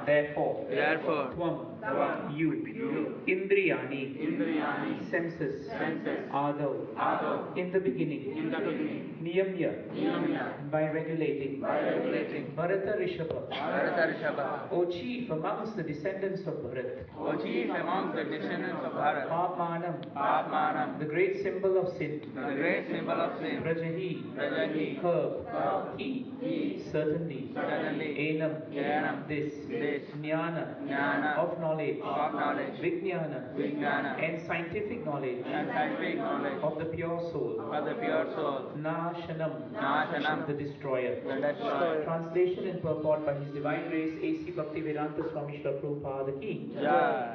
Therefore, Tvam, you, Indriyani, senses, Adav, in the beginning, Niyamya, by regulating, Bharata Rishabha, O chief amongst the descendants of Bharat, Papmanam, the great symbol of sin, Prajahi, curb, he, certainly, Enam, this, Jnana, of knowledge, Vijnana, and scientific knowledge, of the pure soul, Nashanam, the destroyer. Translation and purport by His Divine Grace A.C. Bhaktivedanta Swami Srila Prabhupada Ki.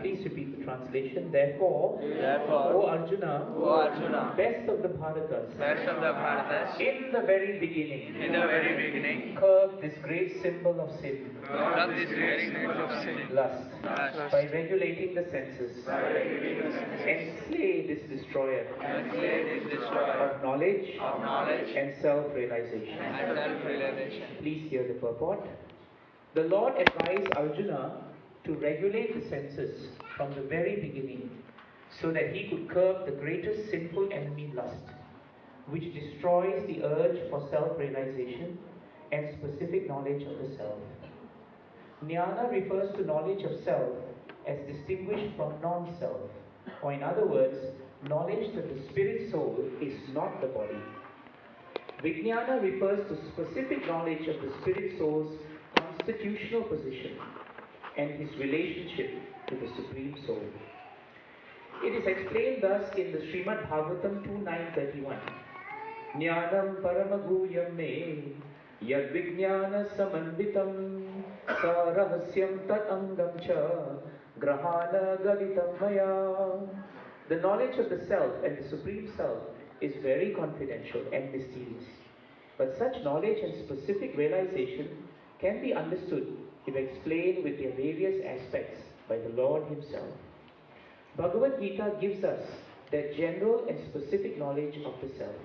Please repeat the translation. Therefore, O Arjuna, best of the Bharatas, in the very beginning, curb this great symbol of sin, lust, by regulating the senses, and slay this destroyer of knowledge and self-realization. Please hear the purport. The Lord advised Arjuna to regulate the senses from the very beginning so that he could curb the greatest sinful enemy, lust, which destroys the urge for self-realization and specific knowledge of the self. Jnana refers to knowledge of self as distinguished from non-self, or in other words, knowledge that the spirit soul is not the body. Vijnana refers to specific knowledge of the spirit soul's constitutional position and his relationship to the Supreme Soul. It is explained thus in the Srimad Bhagavatam 2.9.31. Jnanam paramaguyam me yad vijnana samanvitam sarahasyam tat angam cha grahana galitam maya. The knowledge of the self and the Supreme Self is very confidential and mysterious. But such knowledge and specific realization can be understood if explained with their various aspects by the Lord Himself. Bhagavad Gita gives us that general and specific knowledge of the self.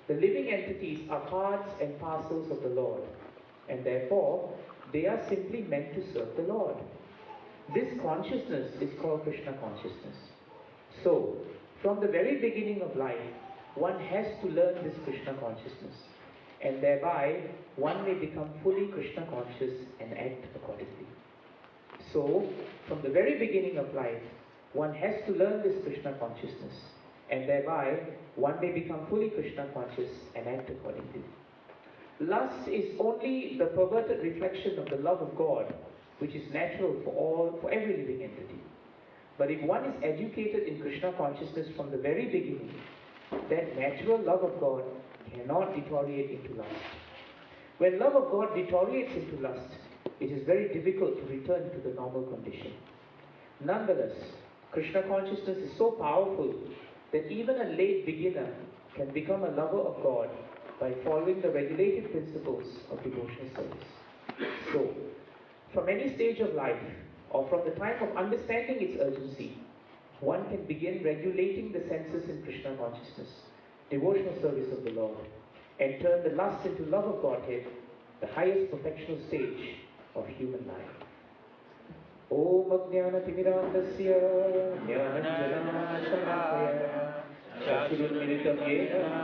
The living entities are parts and parcels of the Lord, and therefore they are simply meant to serve the Lord. This consciousness is called Krishna consciousness. So, from the very beginning of life, one has to learn this Krishna consciousness, and thereby one may become fully Krishna conscious and act accordingly. So, from the very beginning of life, one has to learn this Krishna consciousness, and thereby one may become fully Krishna conscious and act accordingly. Lust is only the perverted reflection of the love of God, which is natural for every living entity. But if one is educated in Krishna consciousness from the very beginning, that natural love of God cannot deteriorate into lust. When love of God deteriorates into lust, it is very difficult to return to the normal condition. Nonetheless, Krishna consciousness is so powerful that even a late beginner can become a lover of God by following the regulative principles of devotional service. So, from any stage of life, or from the time of understanding its urgency, one can begin regulating the senses in Krishna consciousness, devotional service of the Lord, and turn the lust into love of Godhead, the highest perfectional stage of human life. Om Ajnana Timirandasya Jnananjana Shalakaya Chakshurunmilitam Yena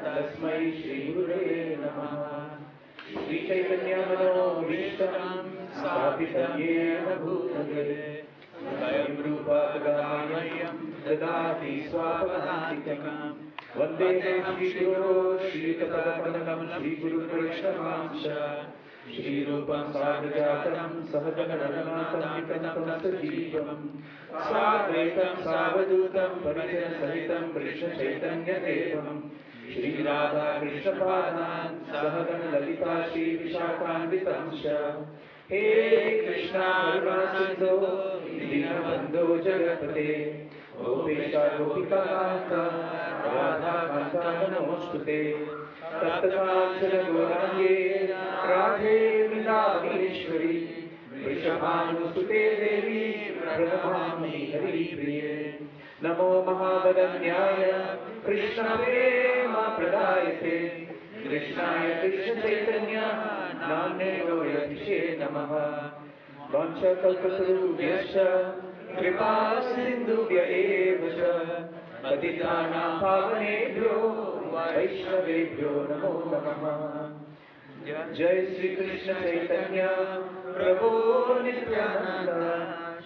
Tasmai Shri Gurave Namaha Shri Chaitanya Mano Vishtam Sthapitam Yena Bhutale Swayam Rupa Tadamayam Dadati Swapadantikam Vandeham Shri Guru Shri Tadapadam Shri Guru Vaishnavamsha Shri Rupam Sadhajatam Sahagana Vitam Sajivam Sadvaitam Savadutam Parijana Sahitam Krishna Chaitanya Devam Shri Radha Krishna Padan Sahagana Lalita Shri Vishakhanvitamsha He Krishna Karuna Sindhu Dinabandhu Jagatpate Gopesha Gopika Kanta Radha Kanta Namostute Tattakanchana Gaurange Radhe Vrindavaneshwari Vrishabhanusute Devi Pranamami Haripriye Namo Mahabharanyaya Krishna Prema Pradayate Krishnaya Krishna Chaitanya Namne Gauratishe Namaha Vanchakalpatarubhyascha kripa sindhubhya eva cha patitanam pavanebhyo vaishnavebhyo namo namaha. Jai Sri Krishna Chaitanya Prabhu Nityananda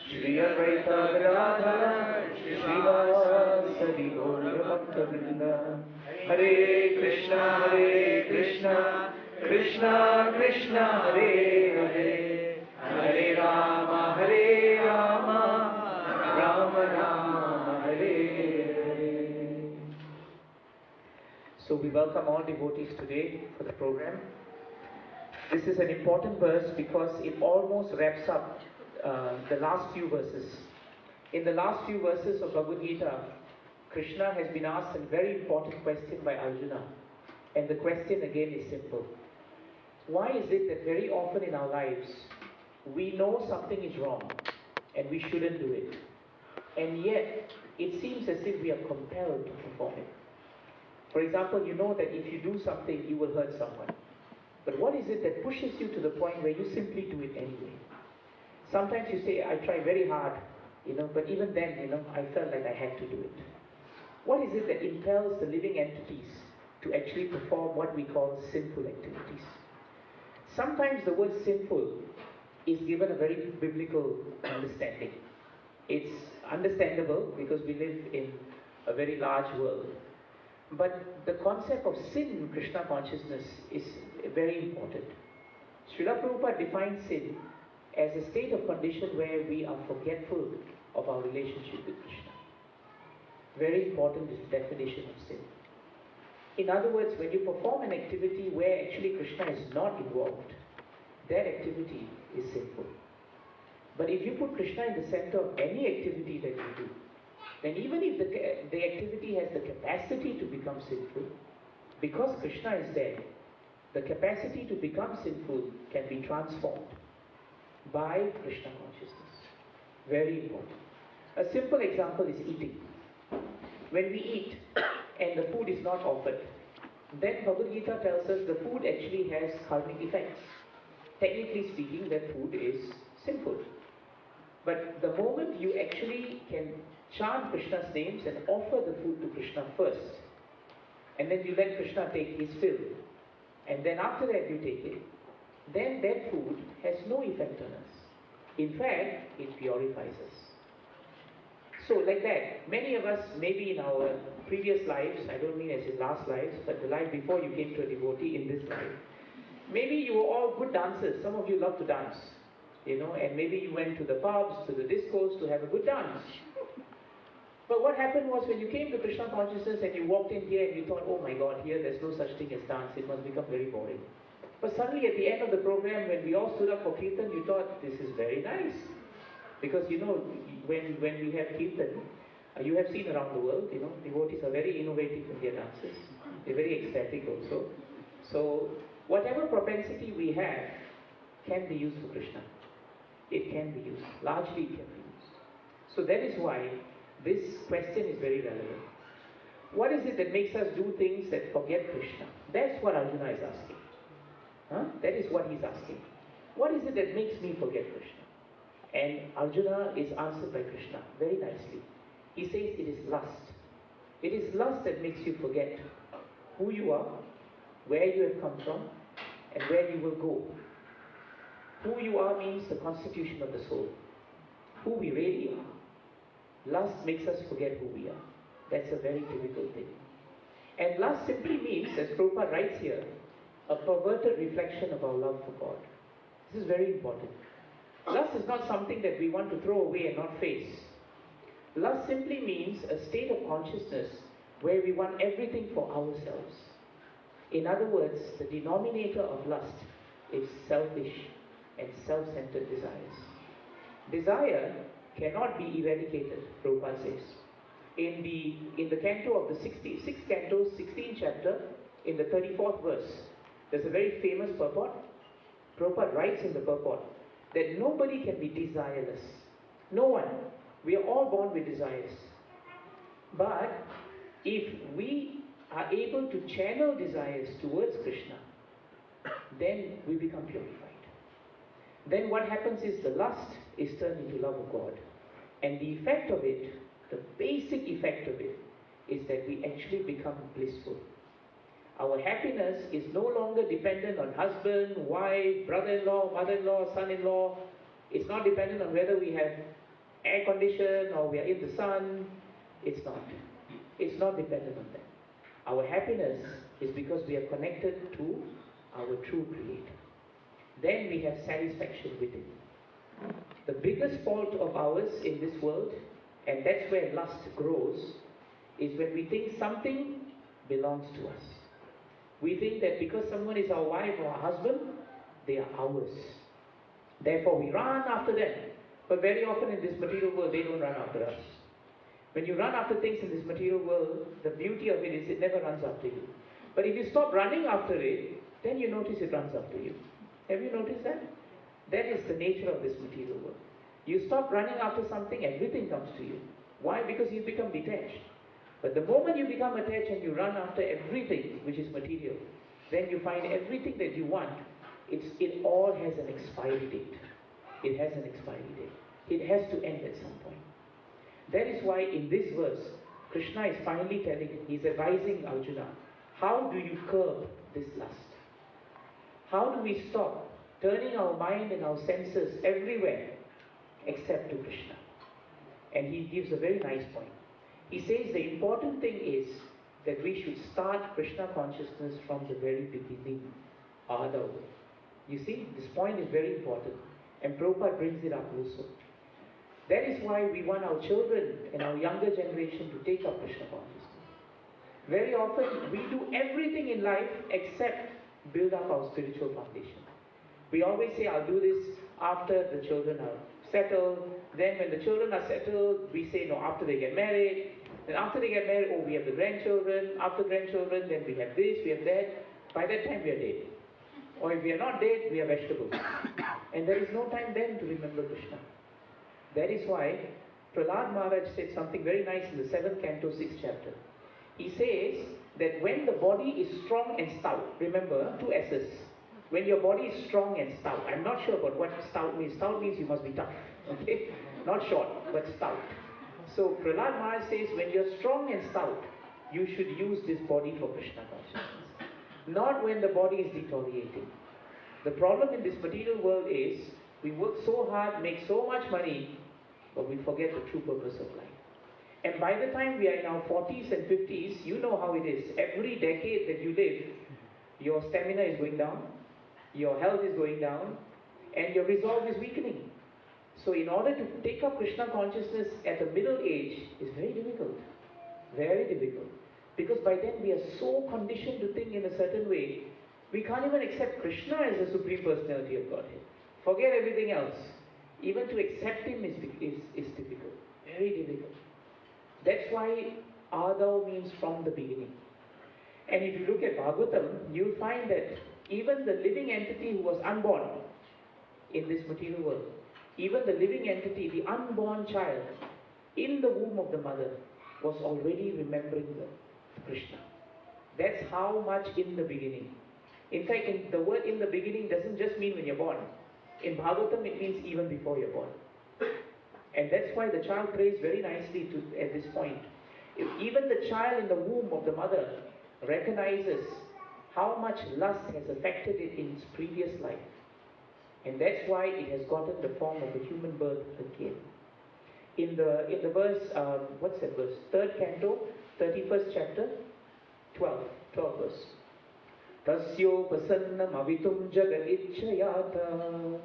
Shri Advaita Gadadhara Srivasadi Gaura Bhaktavrinda. Hare Krishna Krishna Krishna Hare Hare Hare Rama Rama Rama Hare Hare. So we welcome all devotees today for the program. This is an important verse because it almost wraps up the last few verses. In the last few verses of Bhagavad Gita, Krishna has been asked a very important question by Arjuna. And the question again is simple. Why is it that very often in our lives, we know something is wrong and we shouldn't do it? And yet, it seems as if we are compelled to perform it. For example, you know that if you do something, you will hurt someone. But what is it that pushes you to the point where you simply do it anyway? Sometimes you say, I try very hard, but even then, I felt like I had to do it. What is it that impels the living entities to actually perform what we call sinful activities? Sometimes the word sinful is given a very biblical understanding. It's understandable because we live in a very large world. But the concept of sin in Krishna consciousness is very important. Srila Prabhupada defines sin as a state of condition where we are forgetful of our relationship with Krishna. Very important is the definition of sin. In other words, when you perform an activity where actually Krishna is not involved, that activity is sinful. But if you put Krishna in the center of any activity that you do, then even if the activity has the capacity to become sinful, because Krishna is there, the capacity to become sinful can be transformed by Krishna consciousness. Very important. A simple example is eating. When we eat and the food is not offered, then Bhagavad Gita tells us the food actually has karmic effects. Technically speaking, that food is sinful. But the moment you actually can chant Krishna's names and offer the food to Krishna first, and then you let Krishna take his fill, and then after that you take it, then that food has no effect on us. In fact, it purifies us. So like that, many of us, maybe in our previous lives, I don't mean as in last lives, but the life before you came to a devotee in this life, maybe you were all good dancers. Some of you love to dance, and maybe you went to the pubs, to the discos to have a good dance. But what happened was when you came to Krishna consciousness and you walked in here and you thought, oh my God, here there's no such thing as dance, it must become very boring. But suddenly at the end of the program, when we all stood up for kirtan, you thought, this is very nice. Because when we have kirtan, you have seen around the world, devotees are very innovative in their dances. They're very ecstatic also. So whatever propensity we have can be used for Krishna. It can be used. Largely it can be used. So that is why this question is very relevant. What is it that makes us do things that forget Krishna? That's what Arjuna is asking. That is what he's asking. What is it that makes me forget Krishna? And Arjuna is answered by Krishna very nicely. He says it is lust. It is lust that makes you forget who you are, where you have come from, and where you will go. Who you are means the constitution of the soul. Who we really are. Lust makes us forget who we are. That's a very difficult thing. And lust simply means, as Prabhupada writes here, a perverted reflection of our love for God. This is very important. Lust is not something that we want to throw away and not face. Lust simply means a state of consciousness where we want everything for ourselves. In other words, the denominator of lust is selfish and self-centered desires. Desire cannot be eradicated, Prabhupada says. In the canto of the 6th canto, 16th chapter, in the 34th verse, there's a very famous purport. Prabhupada writes in the purport that nobody can be desireless. No one. We are all born with desires. But if we are able to channel desires towards Krishna, then we become purified. then what happens is the lust is turned into love of God. And the effect of it, the basic effect of it, is that we actually become blissful. Our happiness is no longer dependent on husband, wife, brother-in-law, mother-in-law, son-in-law. It's not dependent on whether we have air condition or we are in the sun. It's not. It's not dependent on that. Our happiness is because we are connected to our true Creator. Then we have satisfaction within. The biggest fault of ours in this world, and that's where lust grows, is when we think something belongs to us. We think that because someone is our wife or our husband, they are ours. Therefore we run after them. But very often in this material world, they don't run after us. When you run after things in this material world, the beauty of it is it never runs after you. But if you stop running after it, then you notice it runs after you. Have you noticed that? That is the nature of this material world. You stop running after something, everything comes to you. Why? Because you become detached. But the moment you become attached and you run after everything which is material, then you find everything that you want, it all has an expiry date. It has an expiry date. It has to end at some point. That is why in this verse, Krishna is finally telling, he's advising Arjuna, how do you curb this lust? How do we stop turning our mind and our senses everywhere except to Krishna? And he gives a very nice point. He says the important thing is that we should start Krishna consciousness from the very beginning. Adav. You see, this point is very important. And Prabhupada brings it up also. That is why we want our children and our younger generation to take up Krishna consciousness. Very often we do everything in life except build up our spiritual foundation. We always say, I'll do this after the children are settled. Then when the children are settled, we say, no, after they get married. Then after they get married, oh, we have the grandchildren. After grandchildren, then we have this, we have that. By that time, we are dead. Or if we are not dead, we are vegetables. And there is no time then to remember Krishna. That is why Prahlad Maharaj said something very nice in the 7th canto, 6th chapter. He says that when the body is strong and stout, remember, 2 S's. When your body is strong and stout, I'm not sure about what stout means. Stout means you must be tough, okay? Not short, but stout. So Prahlad Maharaj says when you're strong and stout, you should use this body for Krishna consciousness. Not when the body is deteriorating. The problem in this material world is we work so hard, make so much money, but we forget the true purpose of life. And by the time we are in our 40s and 50s, you know how it is. Every decade that you live, your stamina is going down, your health is going down, and your resolve is weakening. So in order to take up Krishna consciousness at the middle age is very difficult. Very difficult. Because by then we are so conditioned to think in a certain way, we can't even accept Krishna as the Supreme Personality of Godhead. Forget everything else. Even to accept Him is difficult. Very difficult. That's why Adav means from the beginning. And if you look at Bhagavatam, you'll find that even the living entity who was unborn in this material world, even the living entity, the unborn child, in the womb of the mother, was already remembering the Krishna. That's how much in the beginning. In fact, the word in the beginning doesn't just mean when you're born. In Bhagavatam, it means even before you're born. And that's why the child prays very nicely at this point. If even the child in the womb of the mother recognizes how much lust has affected it in its previous life. And that's why it has gotten the form of a human birth again. In the verse, what's that verse? 3rd canto, 31st chapter, 12 verse. Tasyopasannam avitum jagadichayata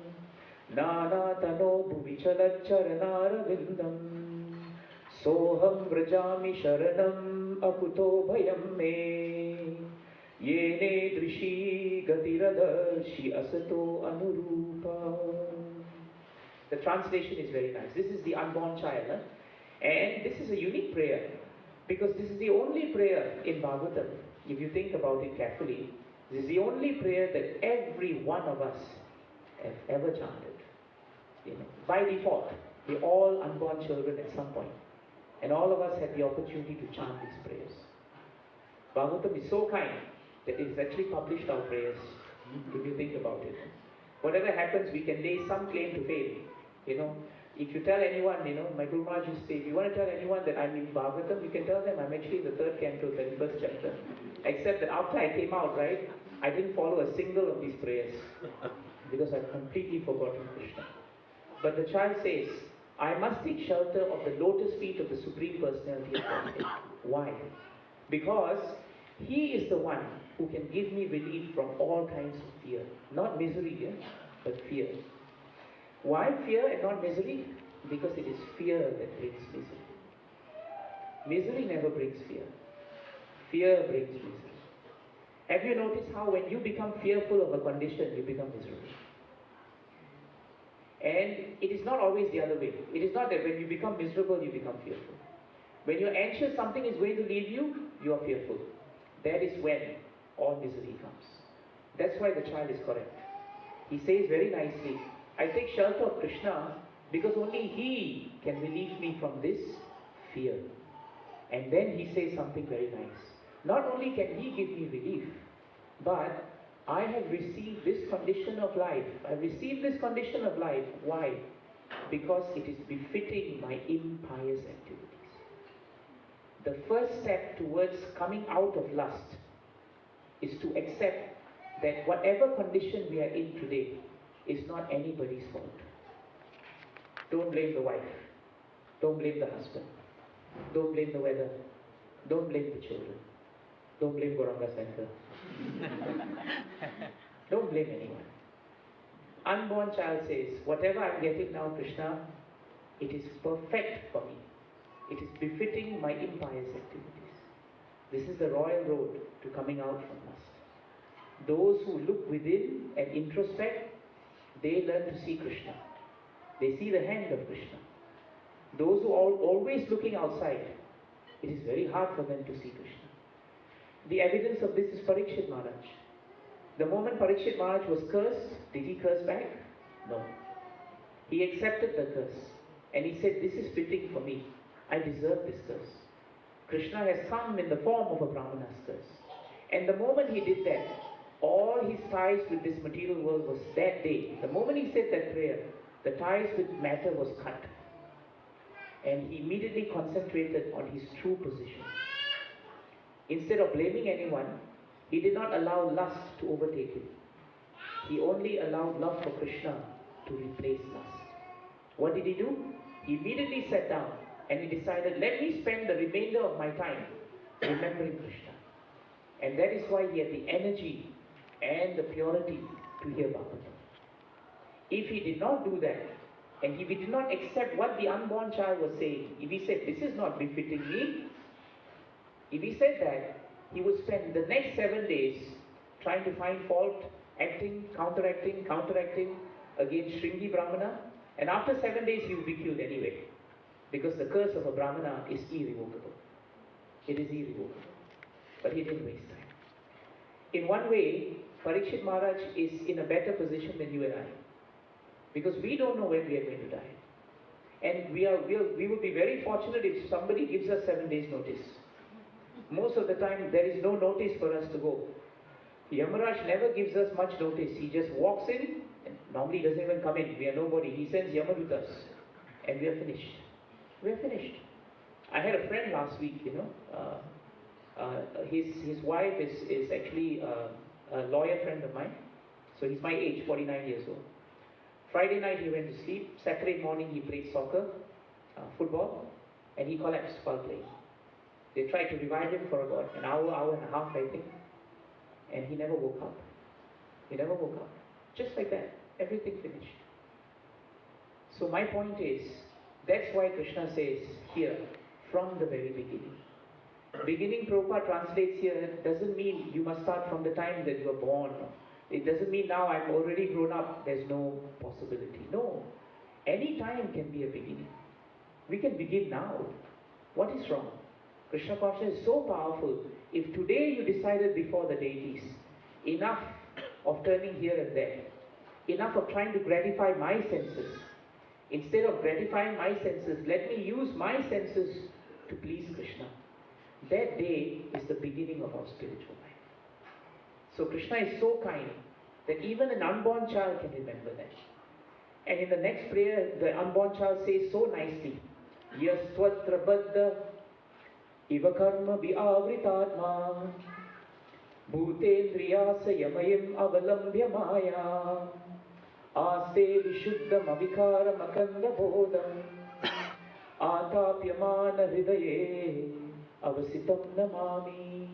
nanatano bhuvichalarcharanara soham vrajami sharanam akuto bhayam me yene drishi gatiradharshi asato anurupa. The translation is very nice. This is the unborn child. And this is a unique prayer. Because this is the only prayer in Bhagavatam, if you think about it carefully, this is the only prayer that every one of us have ever chanted. By default, we're all unborn children at some point. And all of us had the opportunity to chant these prayers. Bhagavatam is so kind that it has actually published our prayers, if you think about it. Whatever happens, we can lay some claim to fame. If you tell anyone, my Guru Maharaj used to say, if you want to tell anyone that I'm in Bhagavatam, you can tell them I'm actually in the 3rd canto, 31st chapter. Except that after I came out, right, I didn't follow a single of these prayers because I've completely forgotten Krishna. But the child says, I must take shelter of the lotus feet of the Supreme Personality of Godhead. Why? Because He is the one who can give me relief from all kinds of fear. Not misery, but fear. Why fear and not misery? Because it is fear that brings misery. Misery never brings fear. Fear brings misery. Have you noticed how when you become fearful of a condition, you become miserable? And it is not always the other way. It is not that when you become miserable, you become fearful. When you're anxious, something is going to leave you, you are fearful. That is when all misery comes. That's why the child is correct. He says very nicely, I take shelter of Krishna because only He can relieve me from this fear. And then he says something very nice. Not only can He give me relief, but I have received this condition of life. I received this condition of life. Why? Because it is befitting my impious activities. The first step towards coming out of lust is to accept that whatever condition we are in today is not anybody's fault. Don't blame the wife. Don't blame the husband. Don't blame the weather. Don't blame the children. Don't blame Goranga Center. Don't blame anyone. Unborn child says, whatever I'm getting now, Krishna, it is perfect for me. It is befitting my impious activities. This is the royal road to coming out from lust. Those who look within and introspect, they learn to see Krishna. They see the hand of Krishna. Those who are always looking outside, it is very hard for them to see Krishna. The evidence of this is Parikshit Maharaj. The moment Parikshit Maharaj was cursed, did he curse back? No. He accepted the curse. And he said, this is fitting for me. I deserve this curse. Krishna has come in the form of a Brahmana's curse. And the moment he did that, all his ties with this material world was that day. The moment he said that prayer, the ties with matter was cut. And he immediately concentrated on his true position. Instead of blaming anyone, he did not allow lust to overtake him. He only allowed love for Krishna to replace lust. What did he do? He immediately sat down and he decided, let me spend the remainder of my time remembering Krishna. And that is why he had the energy and the purity to hear Bhagavatam. If he did not do that, and if he did not accept what the unborn child was saying, if he said, this is not befitting me, if he said that, he would spend the next 7 days trying to find fault, acting, counteracting against Shringi Brahmana, and after 7 days he would be killed anyway. Because the curse of a Brahmana is irrevocable. It is irrevocable. But he didn't waste time. In one way, Parikshit Maharaj is in a better position than you and I. Because we don't know when we are going to die. And we will be very fortunate if somebody gives us 7 days notice. Most of the time, there is no notice for us to go. Yamaraj never gives us much notice. He just walks in, and normally doesn't even come in. We are nobody. He sends Yamadutas, and we are finished. We are finished. I had a friend last week, his wife is actually a lawyer friend of mine. So he's my age, 49 years old. Friday night he went to sleep. Saturday morning he played soccer, football, and he collapsed while playing. They tried to revive him for about an hour and a half, I think. And he never woke up. He never woke up. Just like that. Everything finished. So my point is, that's why Krishna says here, from the very beginning. Beginning, Prabhupada translates here, doesn't mean you must start from the time that you were born. It doesn't mean now I'm already grown up, there's no possibility. No. Any time can be a beginning. We can begin now. What is wrong? Krishna consciousness is so powerful. If today you decided before the deities, enough of turning here and there, enough of trying to gratify my senses, instead of gratifying my senses, let me use my senses to please Krishna. That day is the beginning of our spiritual life. So Krishna is so kind. that even an unborn child can remember that. And in the next prayer, the unborn child says so nicely, Yastvatra Baddha Ivakarma Viavritatma Bhutendriyasa Yamayim Avalambhya Maya Aste Vishuddham Avikara Makanda Bodham Atapyamana Hridaye Avasitam Namami.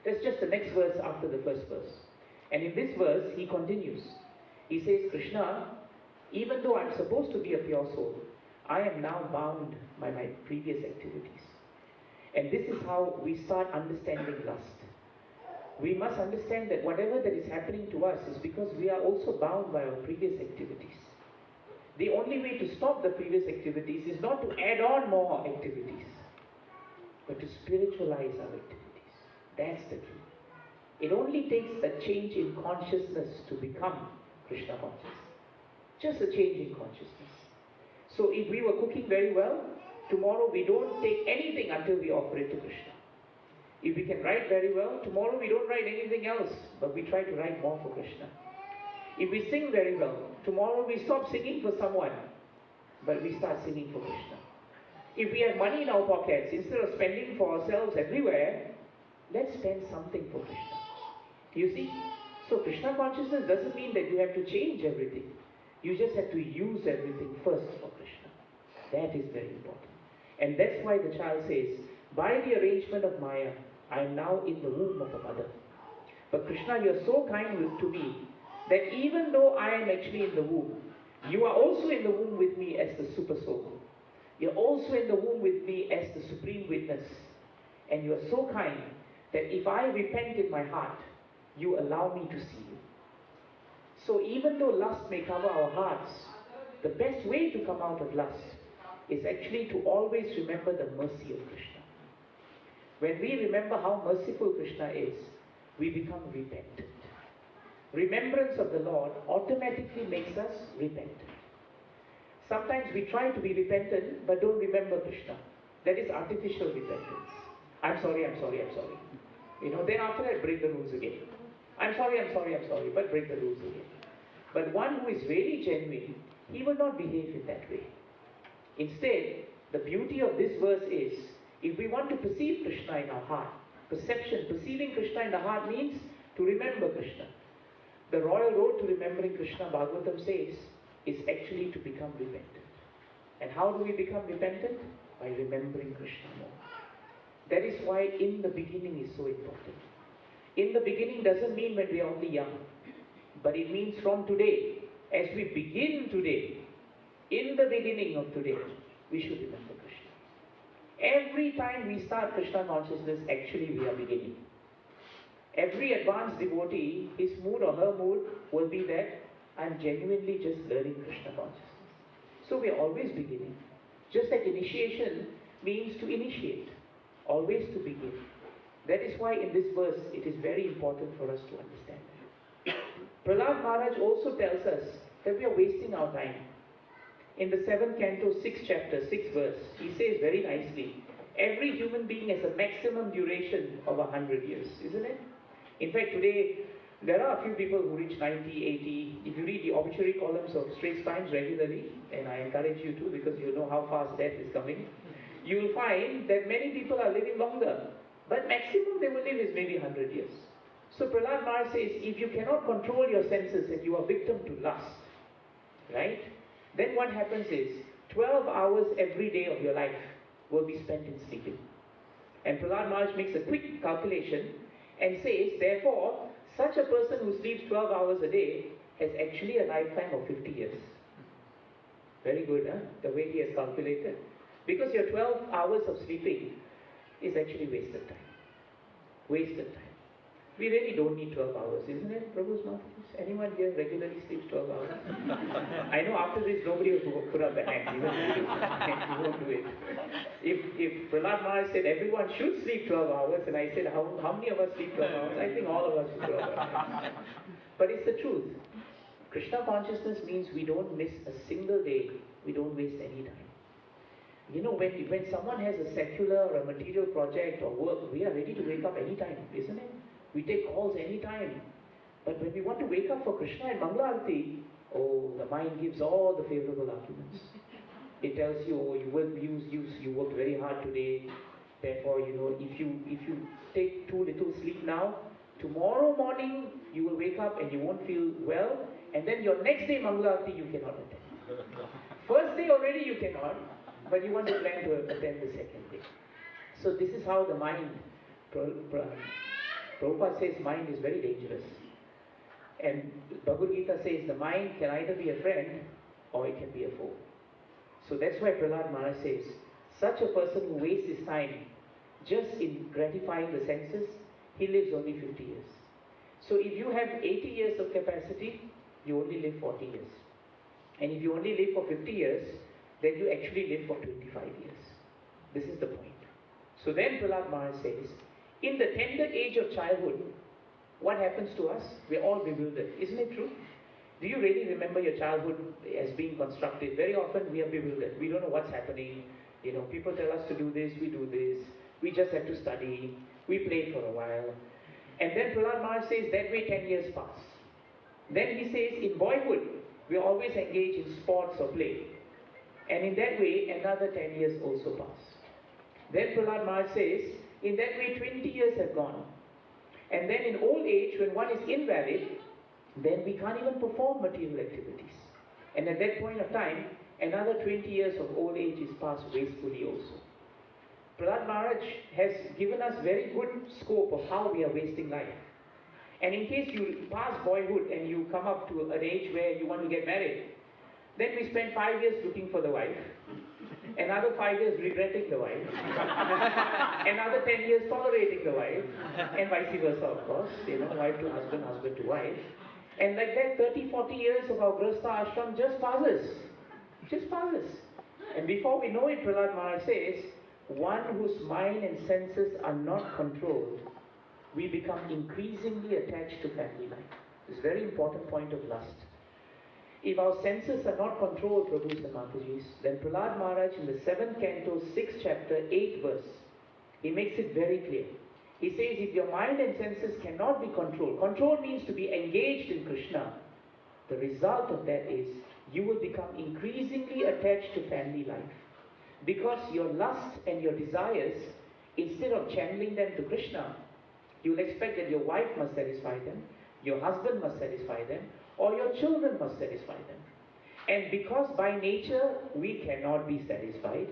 That's just the next verse after the first verse. And in this verse, he continues. He says, Krishna, even though I'm supposed to be a pure soul, I am now bound by my previous activities. And this is how we start understanding lust. We must understand that whatever that is happening to us is because we are also bound by our previous activities. The only way to stop the previous activities is not to add on more activities, but to spiritualize our activities. That's the key. It only takes a change in consciousness to become Krishna conscious. Just a change in consciousness. So if we were cooking very well, tomorrow we don't take anything until we offer it to Krishna. If we can write very well, tomorrow we don't write anything else, but we try to write more for Krishna. If we sing very well, tomorrow we stop singing for someone, but we start singing for Krishna. If we have money in our pockets, instead of spending for ourselves everywhere, let's spend something for Krishna. You see? So Krishna consciousness doesn't mean that you have to change everything. You just have to use everything first for Krishna. That is very important. And that's why the child says, by the arrangement of Maya, I am now in the womb of a mother. But Krishna, you are so kind to me that even though I am actually in the womb, you are also in the womb with me as the super soul. You're also in the womb with me as the supreme witness. And you are so kind that if I repent in my heart, you allow me to see you. So even though lust may cover our hearts, the best way to come out of lust is actually to always remember the mercy of Krishna. When we remember how merciful Krishna is, we become repentant. Remembrance of the Lord automatically makes us repentant. Sometimes we try to be repentant but don't remember Krishna. That is artificial repentance. I'm sorry. Then after that, break the rules again. I'm sorry, but break the rules again. But one who is really genuine, he will not behave in that way. Instead, the beauty of this verse is, if we want to perceive Krishna in our heart, perceiving Krishna in the heart means to remember Krishna. The royal road to remembering Krishna, Bhagavatam says, is actually to become repentant. And how do we become repentant? By remembering Krishna more. That is why in the beginning is so important. In the beginning doesn't mean when we are only young, but it means from today, as we begin today, in the beginning of today, we should remember Krishna. Every time we start Krishna consciousness, actually we are beginning. Every advanced devotee, his mood or her mood will be that I'm genuinely just learning Krishna consciousness. So we are always beginning. Just like initiation means to initiate, always to begin. That is why in this verse, it is very important for us to understand that. Prahlad Maharaj also tells us that we are wasting our time. In the 7th canto, 6th chapter, 6th verse, he says very nicely, every human being has a maximum duration of 100 years, isn't it? In fact, today, there are a few people who reach 90, 80. If you read the obituary columns of Straits Times regularly, and I encourage you to because you know how fast death is coming, you will find that many people are living longer. But maximum they will live is maybe 100 years. So Prahlad Maharaj says, if you cannot control your senses and you are victim to lust, right? Then what happens is, 12 hours every day of your life will be spent in sleeping. And Prahlad Maharaj makes a quick calculation and says, therefore, such a person who sleeps 12 hours a day has actually a lifetime of 50 years. Very good, huh? The way he has calculated. Because your 12 hours of sleeping is actually wasted time. Wasted time. We really don't need 12 hours, isn't it, Prabhu's Maharaj? Anyone here regularly sleeps 12 hours? I know after this nobody will put up the hand. He won't do it. If Prahlad Maharaj said everyone should sleep 12 hours, and I said how many of us sleep 12 hours? I think all of us should 12 hours. But it's the truth. Krishna consciousness means we don't miss a single day. We don't waste any time. You know, when someone has a secular or a material project or work, we are ready to wake up anytime, isn't it? We take calls anytime. But when we want to wake up for Krishna and Mangalarti, oh, the mind gives all the favorable arguments. It tells you, oh, you worked very hard today. Therefore, if you take too little sleep now, tomorrow morning you will wake up and you won't feel well, and then your next day Mangalarti you cannot attend. First day already you cannot, but you want to plan to attend the second day. So this is how the mind, Prabhupada says mind is very dangerous. And Bhagavad Gita says the mind can either be a friend or it can be a foe. So that's why Prahlad Maharaj says, such a person who wastes his time just in gratifying the senses, he lives only 50 years. So if you have 80 years of capacity, you only live 40 years. And if you only live for 50 years, then you actually live for 25 years. This is the point. So then Prahlad Maharaj says, in the tender age of childhood, what happens to us? We're all bewildered. Isn't it true? Do you really remember your childhood as being constructed? Very often we are bewildered. We don't know what's happening. People tell us to do this, we do this. We just have to study. We play for a while. And then Prahlad Maharaj says, that way 10 years pass. Then he says, in boyhood, we always engage in sports or play. And in that way, another 10 years also pass. Then Prahlad Maharaj says, in that way 20 years have gone. And then in old age, when one is invalid, then we can't even perform material activities. And at that point of time, another 20 years of old age is passed wastefully also. Prahlad Maharaj has given us very good scope of how we are wasting life. And in case you pass boyhood and you come up to an age where you want to get married, then we spend 5 years looking for the wife, another 5 years regretting the wife, another 10 years tolerating the wife, and vice versa, of course, wife to husband, husband to wife. And like that, 30, 40 years of our Grihastha ashram just passes. And before we know it, Prahlad Maharaj says, one whose mind and senses are not controlled, we become increasingly attached to family life. This is a very important point of lust. If our senses are not controlled, Prabhus and Matajis, then Prahlad Maharaj in the 7th canto, 6th chapter, 8th verse, he makes it very clear. He says, if your mind and senses cannot be controlled, control means to be engaged in Krishna, the result of that is you will become increasingly attached to family life. Because your lust and your desires, instead of channeling them to Krishna, you will expect that your wife must satisfy them, your husband must satisfy them, or your children must satisfy them. And because by nature we cannot be satisfied,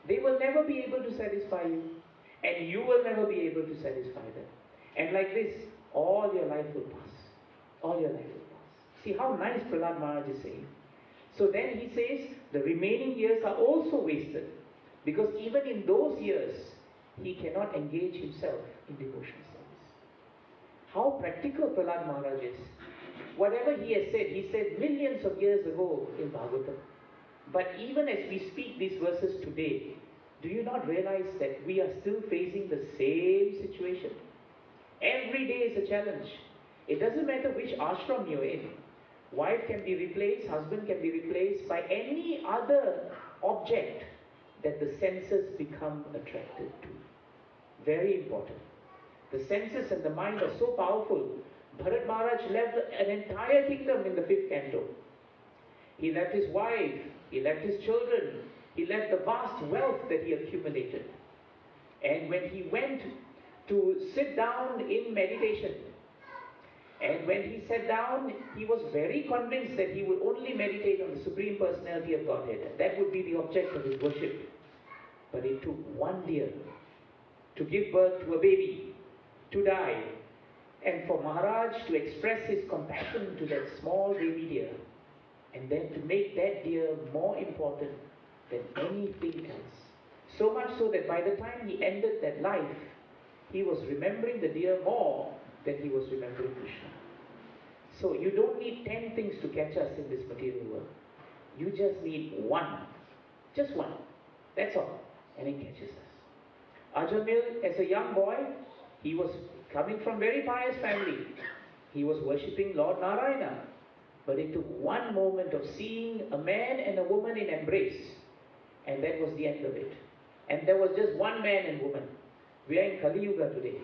they will never be able to satisfy you, and you will never be able to satisfy them. And like this, all your life will pass. All your life will pass. See how nice Prahlad Maharaj is saying. So then he says, the remaining years are also wasted, because even in those years, he cannot engage himself in devotional service. How practical Prahlad Maharaj is. Whatever he has said, he said millions of years ago in Bhagavatam. But even as we speak these verses today, do you not realize that we are still facing the same situation? Every day is a challenge. It doesn't matter which ashram you're in. Wife can be replaced, husband can be replaced by any other object that the senses become attracted to. Very important. The senses and the mind are so powerful. Bharat Maharaj left an entire kingdom in the 5th canto. He left his wife, he left his children, he left the vast wealth that he accumulated. And when he went to sit down in meditation, and when he sat down, he was very convinced that he would only meditate on the Supreme Personality of Godhead. And that would be the object of his worship. But it took one deer to give birth to a baby, to die, and for Maharaj to express his compassion to that small baby deer, and then to make that deer more important than anything else. So much so that by the time he ended that life, he was remembering the deer more than he was remembering Krishna. So you don't need 10 things to catch us in this material world. You just need one. Just one. That's all. And it catches us. Ajamil, as a young boy, he was coming from very pious family. He was worshipping Lord Narayana. But it took one moment of seeing a man and a woman in embrace, and that was the end of it. And there was just one man and woman. We are in Kali Yuga today.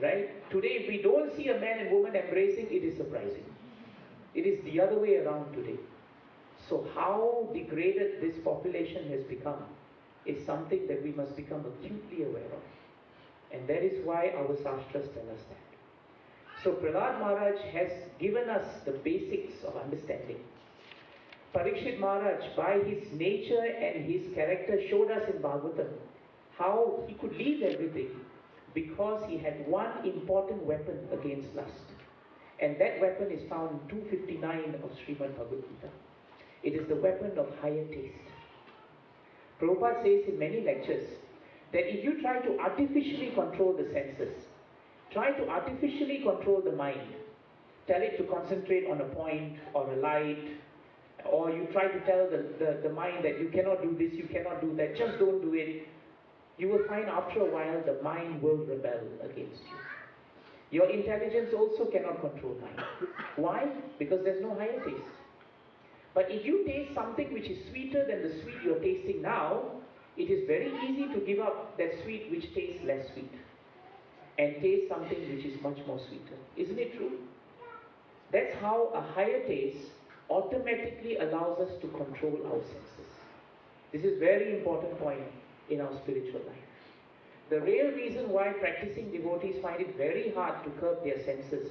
Right? Today, if we don't see a man and woman embracing, it is surprising. It is the other way around today. So how degraded this population has become is something that we must become acutely aware of. And that is why our sastras tell us that. So Prahlad Maharaj has given us the basics of understanding. Parikshit Maharaj, by his nature and his character, showed us in Bhagavatam how he could leave everything because he had one important weapon against lust. And that weapon is found in 259 of Srimad Bhagavad Gita. It is the weapon of higher taste. Prabhupada says in many lectures that if you try to artificially control the senses, try to artificially control the mind, tell it to concentrate on a point or a light, or you try to tell the mind that you cannot do this, you cannot do that, just don't do it, you will find after a while the mind will rebel against you. Your intelligence also cannot control mind. Why? Because there's no higher taste. But if you taste something which is sweeter than the sweet you're tasting now, it is very easy to give up that sweet which tastes less sweet and taste something which is much more sweeter. Isn't it true? That's how a higher taste automatically allows us to control our senses. This is a very important point in our spiritual life. The real reason why practicing devotees find it very hard to curb their senses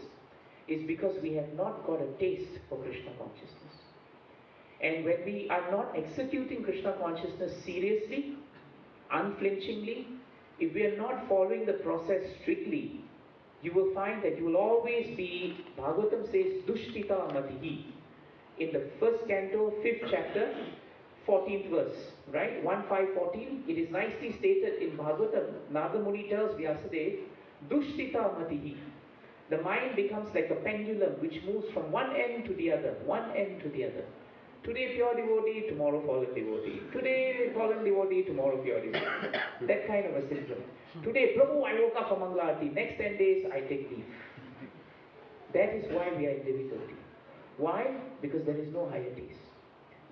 is because we have not got a taste for Krishna consciousness. And when we are not executing Krishna consciousness seriously, unflinchingly, if we are not following the process strictly, you will find that you will always be, Bhagavatam says, Dushtita Matihi. In the first canto, 5th chapter, 14th verse, right? 1.5.14, it is nicely stated in Bhagavatam. Narada Muni tells Vyasadeva, Dushtita Matihi. The mind becomes like a pendulum which moves from one end to the other, one end to the other. Today pure devotee, tomorrow fallen devotee. Today fallen devotee, tomorrow pure devotee. That kind of a syndrome. Today, Prabhu, I woke up for Mangala Aarti. Next 10 days, I take leave. That is why we are in difficulty. Why? Because there is no higher taste.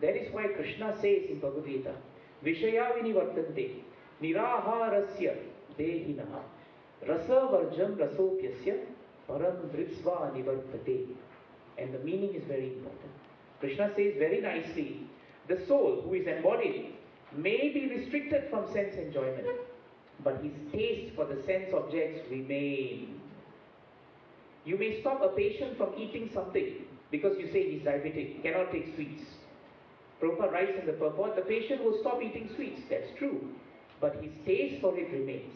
That is why Krishna says in Bhagavad Gita, Vishaya vinivartante, niraharasya dehinaha, rasa varjam rasopyasya, param dritsva nivartate. And the meaning is very important. Krishna says very nicely, the soul who is embodied may be restricted from sense enjoyment, but his taste for the sense objects remain. You may stop a patient from eating something because you say he's diabetic, cannot take sweets. Prabhupada writes in the purport, the patient will stop eating sweets, that's true, but his taste for it remains.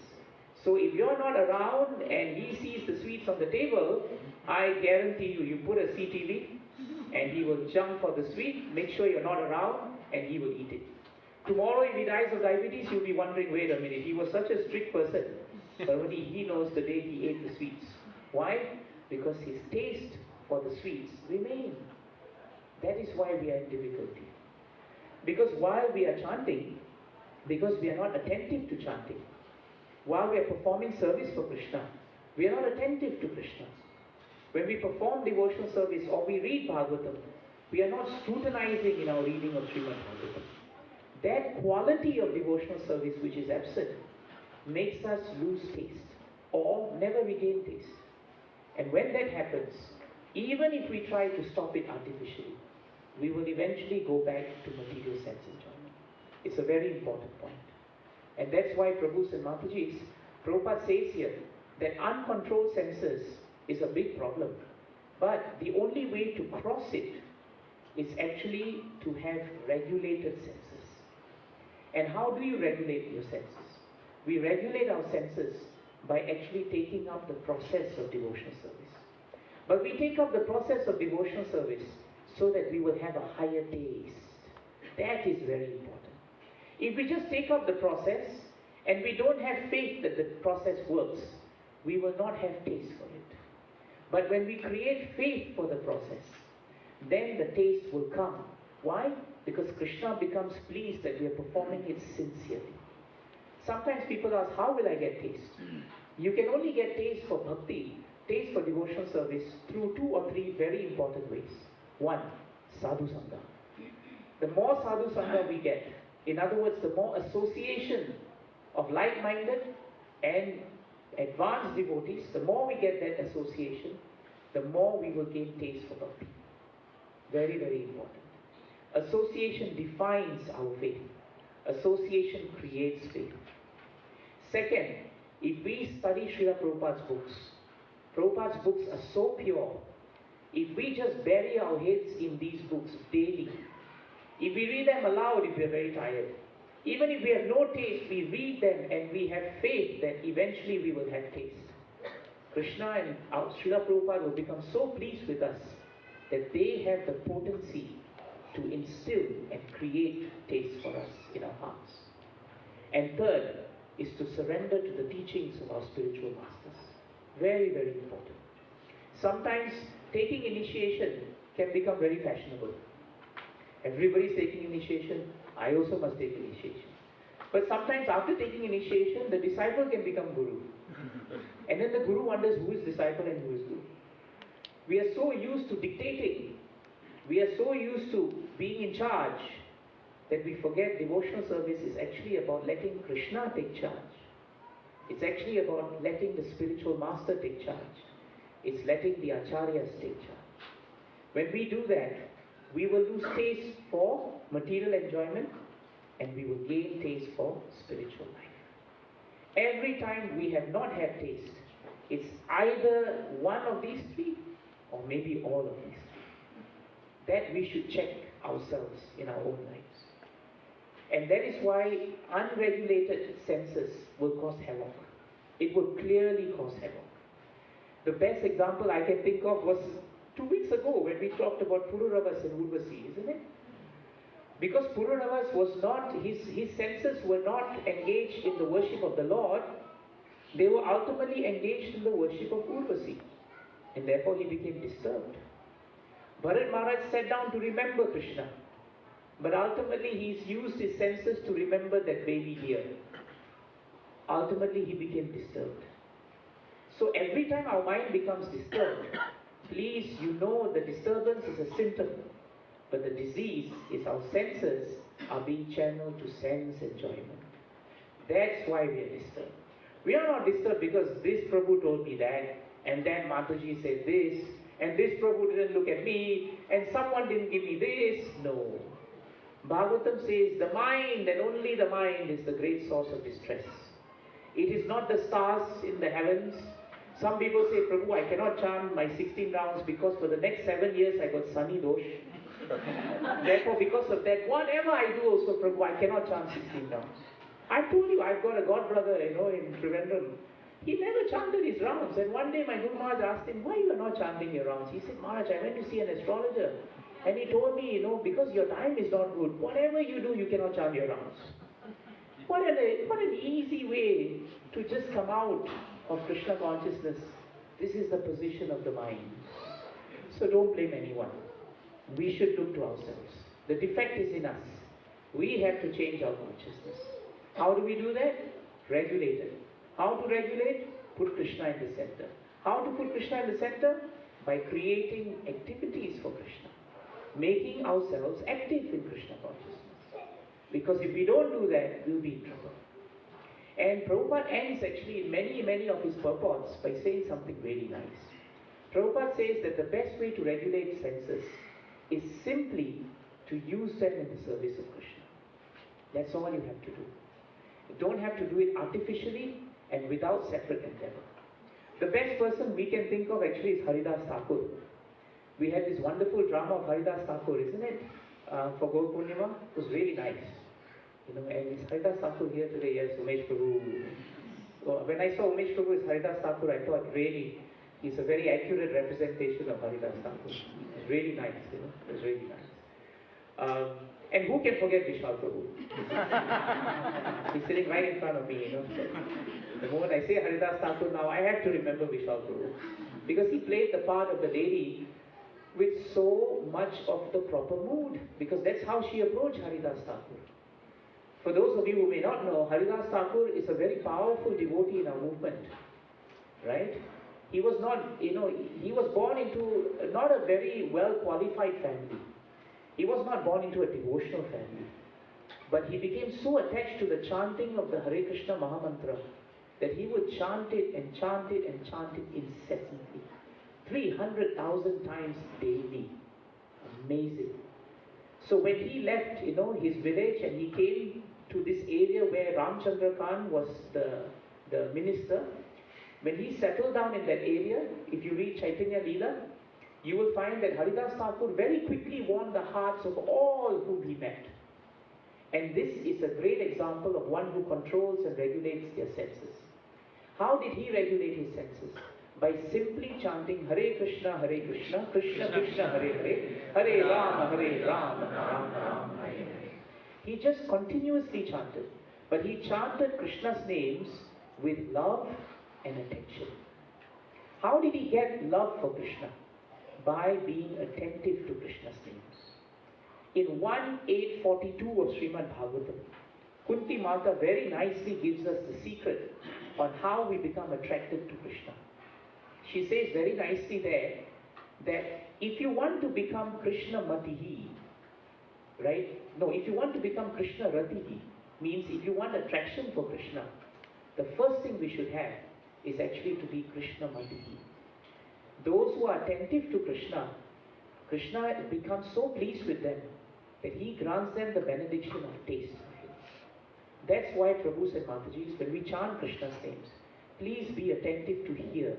So if you're not around and he sees the sweets on the table, I guarantee you, you put a CTV and he will jump for the sweet, make sure you're not around and he will eat it. Tomorrow if he dies of diabetes, you'll be wondering, wait a minute, he was such a strict person, but only he knows the day he ate the sweets. Why? Because his taste for the sweets remains. That is why we are in difficulty. Because while we are chanting, because we are not attentive to chanting, while we are performing service for Krishna, we are not attentive to Krishna. When we perform devotional service or we read Bhagavatam, we are not scrutinizing in our reading of Srimad Bhagavatam. That quality of devotional service which is absent makes us lose taste or never regain taste. And when that happens, even if we try to stop it artificially, we will eventually go back to material sense enjoyment. It's a very important point. And that's why Prabhus and Matajis, Prabhupada says here that uncontrolled senses is a big problem. But the only way to cross it is actually to have regulated senses. And how do you regulate your senses? We regulate our senses by actually taking up the process of devotional service. But we take up the process of devotional service so that we will have a higher taste. That is very important. If we just take up the process and we don't have faith that the process works, we will not have taste for it. But when we create faith for the process, then the taste will come. Why? Because Krishna becomes pleased that we are performing it sincerely. Sometimes people ask, how will I get taste? You can only get taste for bhakti, taste for devotional service through 2 or 3 very important ways. 1, sadhu sangha. The more sadhu sangha we get, in other words, the more association of like-minded and advanced devotees, the more we get that association, the more we will gain taste for bhakti. Very, very important. Association defines our faith. Association creates faith. Second, if we study Srila Prabhupada's books are so pure. If we just bury our heads in these books daily, if we read them aloud if we are very tired, even if we have no taste, we read them and we have faith that eventually we will have taste. Krishna and Srila Prabhupada will become so pleased with us that they have the potency to instill and create taste for us in our hearts. And third is to surrender to the teachings of our spiritual masters. Very, very important. Sometimes taking initiation can become very fashionable. Everybody's taking initiation, I also must take initiation. But sometimes after taking initiation, the disciple can become guru. And then the guru wonders who is disciple and who is guru. We are so used to dictating, we are so used to being in charge, that we forget devotional service is actually about letting Krishna take charge. It's actually about letting the spiritual master take charge. It's letting the acharyas take charge. When we do that, we will lose taste for material enjoyment and we will gain taste for spiritual life. Every time we have not had taste, it's either one of these three or maybe all of these three. That we should check ourselves in our own lives. And that is why unregulated senses will cause havoc. It will clearly cause havoc. The best example I can think of was 2 weeks ago when we talked about Pururavas and Urvasi, isn't it? Because Pururavas was not, his senses were not engaged in the worship of the Lord, they were ultimately engaged in the worship of Urvasi. And therefore he became disturbed. Bharat Maharaj sat down to remember Krishna. But ultimately he's used his senses to remember that baby deer. Ultimately he became disturbed. So every time our mind becomes disturbed, please, you know the disturbance is a symptom. But the disease is our senses are being channeled to sense enjoyment. That's why we are disturbed. We are not disturbed because this Prabhu told me that, and then Mataji said this, and this Prabhu didn't look at me, and someone didn't give me this. No. Bhagavatam says the mind and only the mind is the great source of distress. It is not the stars in the heavens. Some people say, Prabhu, I cannot chant my 16 rounds because for the next 7 years I got Sani Dosh. Therefore, because of that, whatever I do also, Prabhu, I cannot chant 16 rounds. I told you, I've got a god brother, in Trivandrum. He never chanted his rounds. And one day my Guru Maharaj asked him, why you are not chanting your rounds? He said, Maharaj, I went to see an astrologer. And he told me, because your time is not good, whatever you do, you cannot chant your rounds. What an easy way to just come out of Krishna consciousness. This is the position of the mind. So don't blame anyone. We should look to ourselves. The defect is in us. We have to change our consciousness. How do we do that? Regulate it. How to regulate? Put Krishna in the center. How to put Krishna in the center? By creating activities for Krishna. Making ourselves active in Krishna consciousness. Because if we don't do that, we'll be in trouble. And Prabhupada ends actually in many of his purports by saying something really nice. Prabhupada says that the best way to regulate senses is simply to use them in the service of Krishna. That's all you have to do. You don't have to do it artificially and without separate endeavor. The best person we can think of actually is Haridas Thakur. We had this wonderful drama of Haridas Thakur, isn't it? For Gaur Purnima. It was really nice. And it's Haridas Thakur here today, yes, Umesh Prabhu. So when I saw Umesh Prabhu as Haridas Thakur, I thought really, he's a very accurate representation of Haridas Thakur. It's really nice, it was really nice. And who can forget Vishal Prabhu? He's sitting right in front of me, So the moment I say Haridas Thakur now, I have to remember Vishal Prabhu. Because he played the part of the lady with so much of the proper mood. Because that's how she approached Haridas Thakur. For those of you who may not know, Haridas Thakur is a very powerful devotee in our movement. Right? He was not, he was born into not a very well-qualified family. He was not born into a devotional family. But he became so attached to the chanting of the Hare Krishna Mahamantra that he would chant it and chant it and chant it incessantly. 300,000 times daily. Amazing. So when he left, his village and he came to this area where Ramchandra Khan was the minister, when he settled down in that area, if you read Chaitanya Leela, you will find that Haridas Thakur very quickly won the hearts of all whom he met. And this is a great example of one who controls and regulates their senses. How did he regulate his senses? By simply chanting Hare Krishna, Krishna Krishna, Hare Hare, Hare Rama, Rama Rama, Hare Hare. He just continuously chanted. But he chanted Krishna's names with love and attention. How did he get love for Krishna? By being attentive to Krishna's names. In 1.842 of Srimad Bhagavatam, Kunti Mata very nicely gives us the secret on how we become attracted to Krishna. She says very nicely there that if you want to become Krishna Matihi, right? No, if you want to become Krishna Ratihi, means if you want attraction for Krishna, the first thing we should have is actually to be Krishna Matihi. Those who are attentive to Krishna, Krishna becomes so pleased with them that he grants them the benediction of taste of him. That's why Prabhu said, Mataji, when we chant Krishna's names, please be attentive to hear.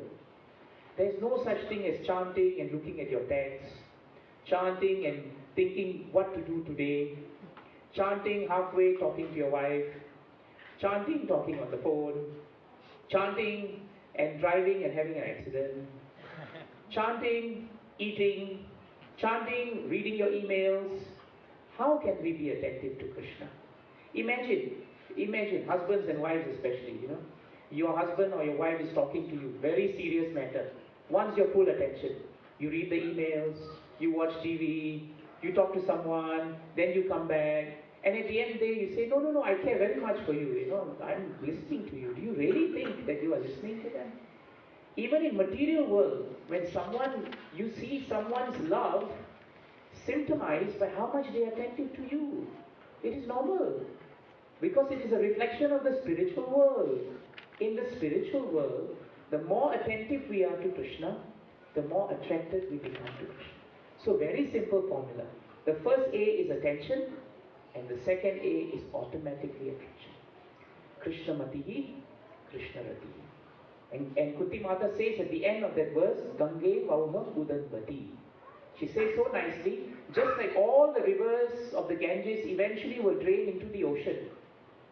There's no such thing as chanting and looking at your text, chanting and thinking what to do today, chanting halfway talking to your wife, chanting talking on the phone, chanting and driving and having an accident, chanting, eating, chanting, reading your emails. How can we be attentive to Krishna? Imagine, husbands and wives especially, your husband or your wife is talking to you, very serious matter, wants your full attention. You read the emails, you watch TV, you talk to someone, then you come back, and at the end of the day you say, no, I care very much for you, I'm listening to you. Do you really think that you are listening to them? Even in material world, when you see someone's love symptomized by how much they are attentive to you, it is normal. Because it is a reflection of the spiritual world. In the spiritual world, the more attentive we are to Krishna, the more attracted we become to Krishna. So very simple formula. The first A is attention, and the second A is automatically attraction. Krishna Matihi, Krishna Ratihi. And Kunti Mata says at the end of that verse, Gange Vauha Udanvati. She says so nicely, just like all the rivers of the Ganges eventually will drain into the ocean.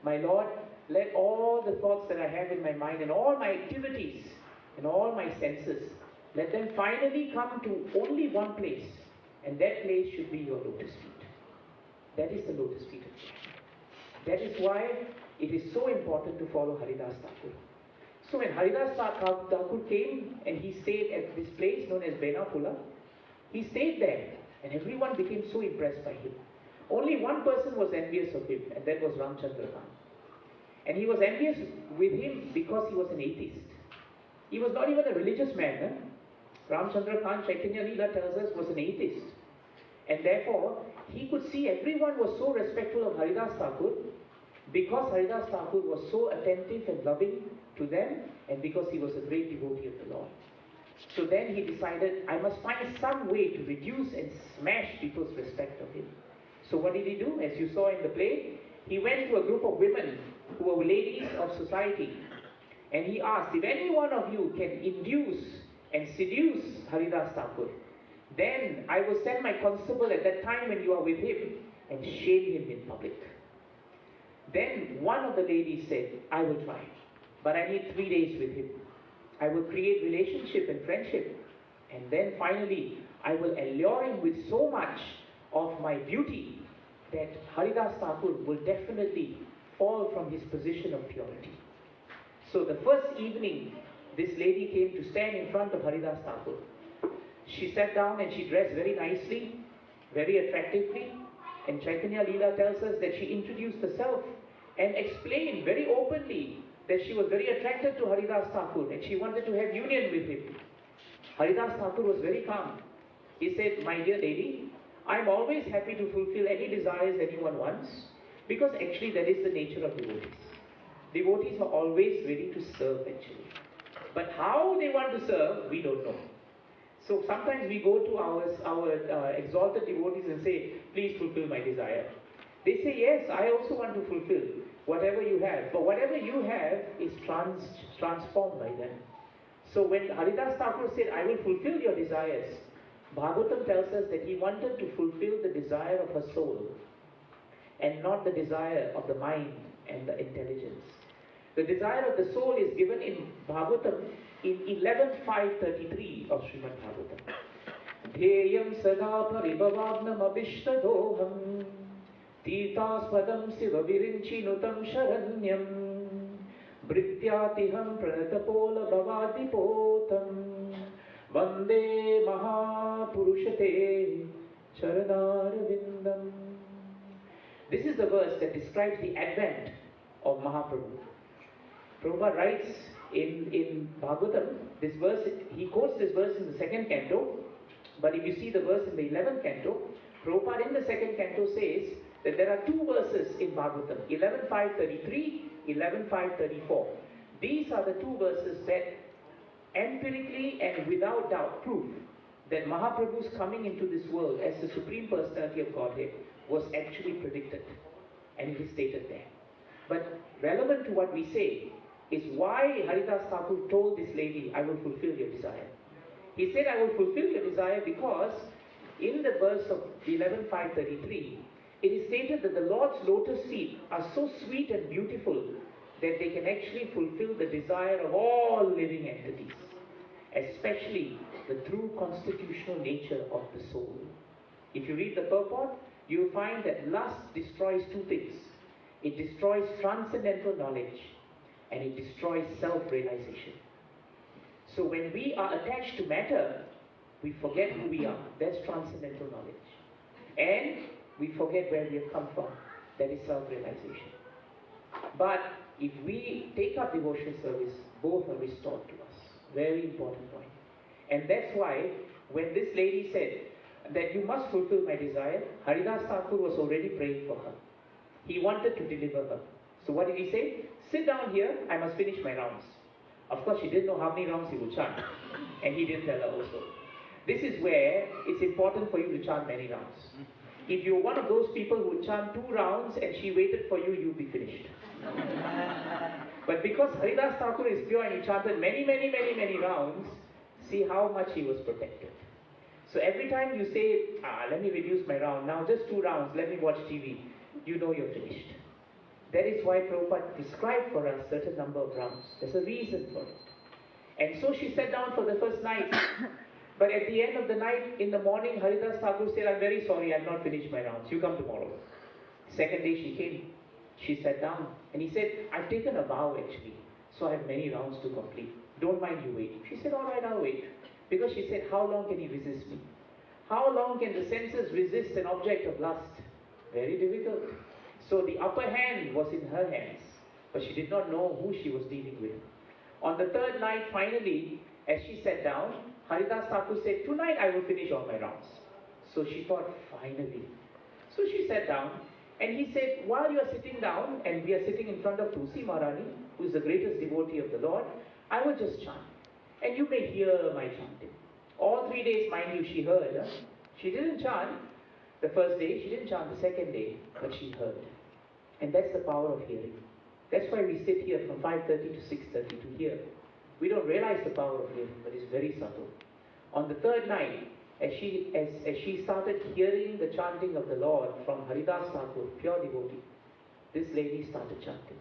My Lord, let all the thoughts that I have in my mind and all my activities and all my senses, let them finally come to only one place. And that place should be your lotus feet. That is the lotus feet of Krishna. That is why it is so important to follow Haridas Thakur. So when Haridas Thakur came and he stayed at this place known as Benapula, he stayed there and everyone became so impressed by him. Only one person was envious of him, and that was Ramchandra Khan. And he was envious with him because he was an atheist. He was not even a religious man. Ramchandra Khan, Chaitanya Leela tells us, was an atheist. And therefore, he could see everyone was so respectful of Haridas Thakur because Haridas Thakur was so attentive and loving to them, and because he was a great devotee of the Lord. So then he decided, I must find some way to reduce and smash people's respect of him. So what did he do? As you saw in the play, he went to a group of women who were ladies of society. And he asked, if any one of you can induce and seduce Haridas Thakur, then I will send my constable at that time when you are with him and shame him in public. Then one of the ladies said, I will try, but I need 3 days with him. I will create relationship and friendship. And then finally, I will allure him with so much of my beauty that Haridas Thakur will definitely fall from his position of purity. So the first evening, this lady came to stand in front of Haridas Thakur. She sat down and she dressed very nicely, very attractively. And Chaitanya Leela tells us that she introduced herself and explained very openly that she was very attracted to Haridas Thakur and she wanted to have union with him. Haridas Thakur was very calm. He said, my dear lady, I'm always happy to fulfill any desires anyone wants, because actually that is the nature of devotees. Devotees are always ready to serve actually. But how they want to serve, we don't know. So sometimes we go to our exalted devotees and say, please fulfill my desire. They say, yes, I also want to fulfill whatever you have. But whatever you have is transformed by them. So when Haridas Thakur said, I will fulfill your desires, Bhagavatam tells us that he wanted to fulfill the desire of her soul and not the desire of the mind and the intelligence. The desire of the soul is given in Bhagavatam in 11.533 of Srimad Bhagavatam. Dheyam sada paribhavagnam abhishtadoham Tirthaspadam siva virinchi nutam sharanyam Brityatiham pranatapola bhavadipotam Vande mahapurushate charanarvindam. This is the verse that describes the advent of Mahaprabhu. Prabhupada writes in Bhagavatam, this verse, he quotes this verse in the second canto, but if you see the verse in the 11th canto, Prabhupada in the second canto says that there are two verses in Bhagavatam, 11.533, 11.534. These are the two verses that empirically and without doubt prove that Mahaprabhu's coming into this world as the Supreme Personality of Godhead was actually predicted, and it is stated there. But relevant to what we say is why Haridas Thakur told this lady, I will fulfill your desire. He said, I will fulfill your desire because in the verse of 11.533, it is stated that the Lord's lotus feet are so sweet and beautiful that they can actually fulfill the desire of all living entities, especially the true constitutional nature of the soul. If you read the purport, you will find that lust destroys two things. It destroys transcendental knowledge and it destroys self-realization. So when we are attached to matter, we forget who we are. That's transcendental knowledge. And we forget where we have come from. That is self-realization. But if we take up devotional service, both are restored to us. Very important point. And that's why when this lady said that you must fulfill my desire, Haridas Thakur was already praying for her. He wanted to deliver her. So what did he say? Sit down here, I must finish my rounds. Of course, she didn't know how many rounds he would chant. And he didn't tell her also. This is where it's important for you to chant many rounds. If you're one of those people who chant 2 rounds and she waited for you, you'll be finished. But because Haridas Thakur is pure and he chanted many rounds, see how much he was protected. So every time you say, let me reduce my round, now just 2 rounds, let me watch TV, you know you're finished. That is why Prabhupada prescribed for us certain number of rounds. There's a reason for it. And so she sat down for the first night. But at the end of the night, in the morning, Haridas Thakur said, I'm very sorry, I've not finished my rounds. You come tomorrow. Second day she came. She sat down. And he said, I've taken a vow actually. So I have many rounds to complete. Don't mind you wait. She said, all right, I'll wait. Because she said, how long can he resist me? How long can the senses resist an object of lust? Very difficult. So the upper hand was in her hands. But she did not know who she was dealing with. On the third night, finally, as she sat down, Haridas Thakur said, tonight I will finish all my rounds. So she thought, finally. So she sat down, and he said, while you are sitting down, and we are sitting in front of Tulsi Maharani, who is the greatest devotee of the Lord, I will just chant. And you may hear my chanting. All 3 days, mind you, she heard. Huh? She didn't chant the first day, she didn't chant the second day, but she heard. And that's the power of hearing. That's why we sit here from 5:30 to 6:30 to hear. We don't realize the power of hearing, but it's very subtle. On the third night, as she started hearing the chanting of the Lord from Haridas Thakur, pure devotee, this lady started chanting.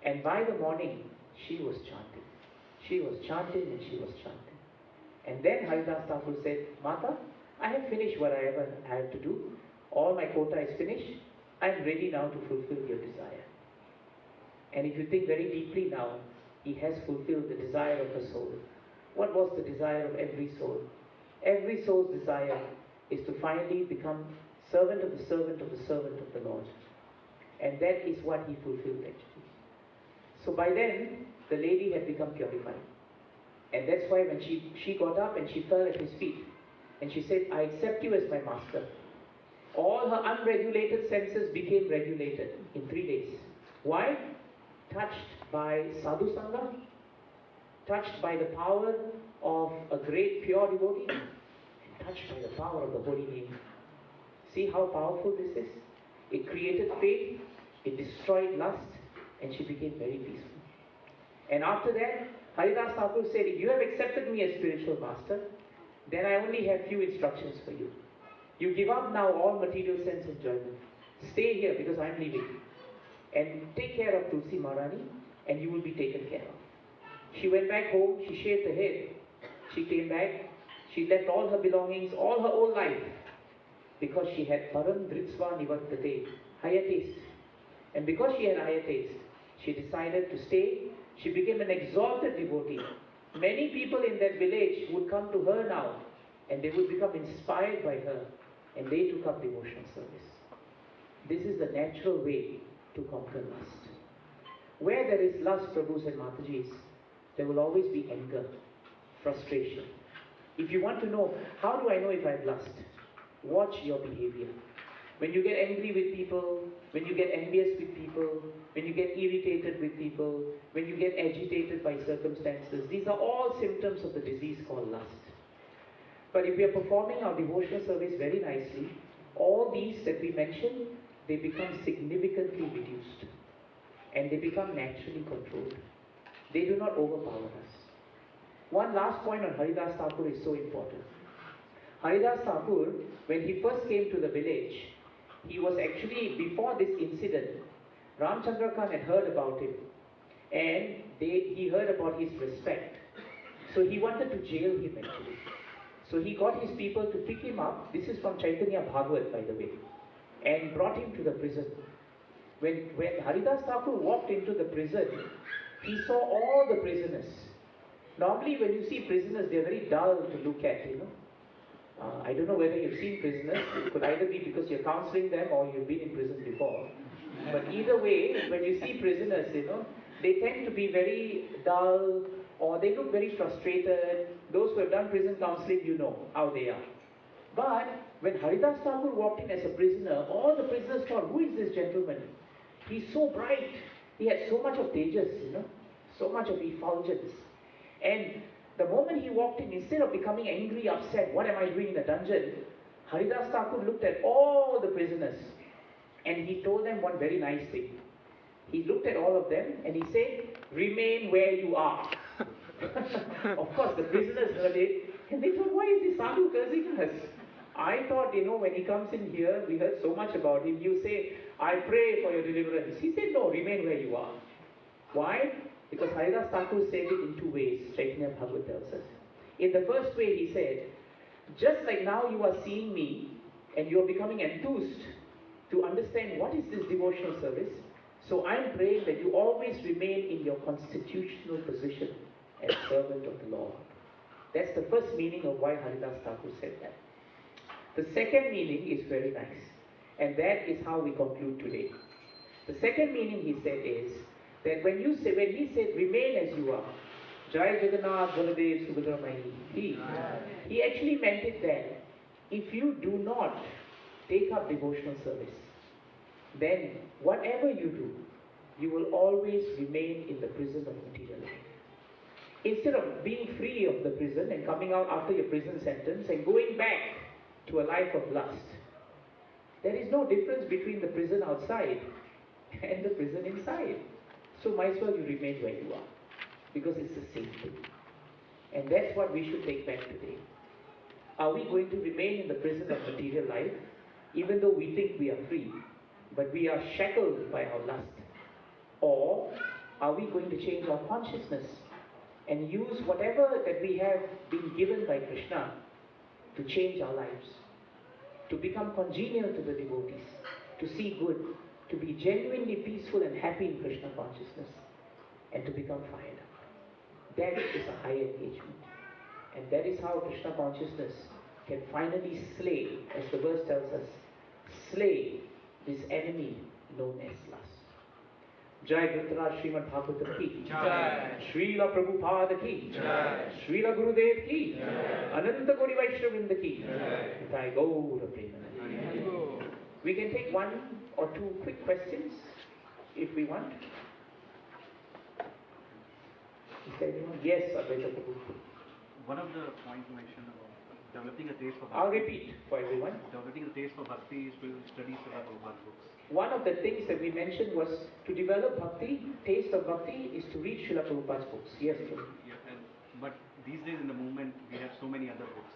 And by the morning, she was chanting. She was chanting and she was chanting. And then Haridas Thakur said, Mata, I have finished what I ever had to do. All my quota is finished. I am ready now to fulfill your desire. And if you think very deeply now, he has fulfilled the desire of the soul. What was the desire of every soul? Every soul's desire is to finally become servant of the servant of the servant of the Lord. And that is what he fulfilled actually. So by then, the lady had become purified. And that's why when she got up and she fell at his feet, and she said, I accept you as my master. All her unregulated senses became regulated in 3 days. Why? touched by sadhu sangha, touched by the power of a great pure devotee, and touched by the power of the holy name. See how powerful this is? It created faith, it destroyed lust, and she became very peaceful. And after that, Haridas Thakur said, if you have accepted me as spiritual master, then I only have few instructions for you. You give up now all material sense enjoyment. Stay here because I am leaving. And take care of Tulsi Maharani, and you will be taken care of. She went back home, she shaved her head. She came back, she left all her belongings, all her old life, because she had param dritsva nivartate, higher taste. And because she had higher taste, she decided to stay. She became an exalted devotee. Many people in that village would come to her now, and they would become inspired by her, and they took up devotional service. This is the natural way to conquer lust. Where there is lust, Prabhus and Matajis, there will always be anger, frustration. If you want to know, how do I know if I have lust? Watch your behavior. When you get angry with people, when you get envious with people, when you get irritated with people, when you get agitated by circumstances, these are all symptoms of the disease called lust. But if we are performing our devotional service very nicely, all these that we mentioned, they become significantly reduced. And they become naturally controlled. They do not overpower us. One last point on Haridas Thakur is so important. Haridas Thakur, when he first came to the village, he was actually, before this incident, Ramchandra Khan had heard about him. And he heard about his respect. So he wanted to jail him actually. So he got his people to pick him up. This is from Chaitanya Bhagavad, by the way. And brought him to the prison. When Haridas Thakur walked into the prison, he saw all the prisoners. Normally when you see prisoners, they're very dull to look at, you know. I don't know whether you've seen prisoners. It could either be because you're counseling them or you've been in prison before. But either way, when you see prisoners, you know, they tend to be very dull or they look very frustrated. Those who have done prison counseling, you know how they are. But when Haridas Thakur walked in as a prisoner, all the prisoners thought, who is this gentleman? He's so bright. He had so much of tejas, you know, so much of effulgence. And the moment he walked in, instead of becoming angry, upset, what am I doing in the dungeon? Haridas Thakur looked at all the prisoners and he told them one very nice thing. He looked at all of them and he said, remain where you are. Of course, the prisoners heard it and they thought, why is this sadhu cursing us? I thought, you know, when he comes in here, we heard so much about him. You say, I pray for your deliverance. He said, no, remain where you are. Why? Because Haridas Thakur said it in two ways, Chaitanya Bhagavad tells us. In the first way, he said, just like now you are seeing me and you are becoming enthused to understand what is this devotional service, so I am praying that you always remain in your constitutional position as servant of the Lord. That's the first meaning of why Haridas Thakur said that. The second meaning is very nice, and that is how we conclude today. The second meaning he said is that when he said remain as you are, Jai Jagannath Baladev Subhadramani, he actually meant it that if you do not take up devotional service, then whatever you do, you will always remain in the prison of material life. Instead of being free of the prison and coming out after your prison sentence and going back to a life of lust, there is no difference between the prison outside and the prison inside. So might as well you remain where you are, because it's the same thing. And that's what we should take back today. Are we going to remain in the prison of material life, even though we think we are free, but we are shackled by our lust? Or are we going to change our consciousness and use whatever that we have been given by Krishna to change our lives, to become congenial to the devotees, to see good, to be genuinely peaceful and happy in Krishna consciousness, and to become fired up? That is a high engagement. And that is how Krishna consciousness can finally slay, as the verse tells us, slay this enemy known as lust. Jai Gita Srimad Bhagavatam ki Jai, Srila Prabhupada ki Jai, Srila Gurudev ki Jai, Ananta Koti Vaishnavinda ki Jai, Gaura Premanjana. We can take one or two quick questions if we want. anyone? Yes, Advaita Prabhu. One of the points you mentioned about developing a taste for bhakti. I'll repeat for everyone. Developing a taste for bhakti is to study Srila Prabhupada's books. One of the things that we mentioned was to develop bhakti, taste of bhakti, is to read Srila Prabhupada's books. Yes, Prabhu. Yeah, but these days in the movement, we have so many other books.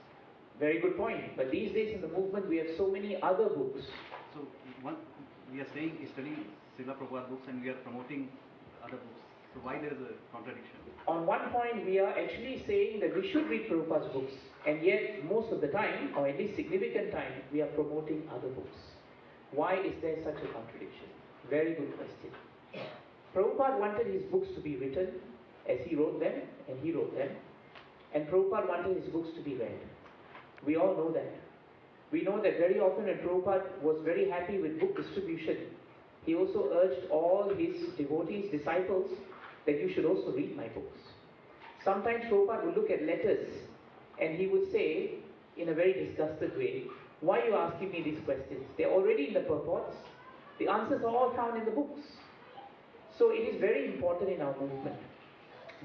Very good point. But these days in the movement, we have so many other books. So we are saying study Srila Prabhupada's books and we are promoting other books. So why there is a contradiction? On one point, we are actually saying that we should read Prabhupada's books, and yet most of the time, or at least significant time, we are promoting other books. Why is there such a contradiction? Very good question. Prabhupada wanted his books to be written as he wrote them, and he wrote them, and Prabhupada wanted his books to be read. We all know that. We know that very often when Prabhupada was very happy with book distribution, he also urged all his devotees, disciples, that you should also read my books. Sometimes Prabhupada would look at letters and he would say, in a very disgusted way, why are you asking me these questions? They're already in the purports. The answers are all found in the books. So it is very important in our movement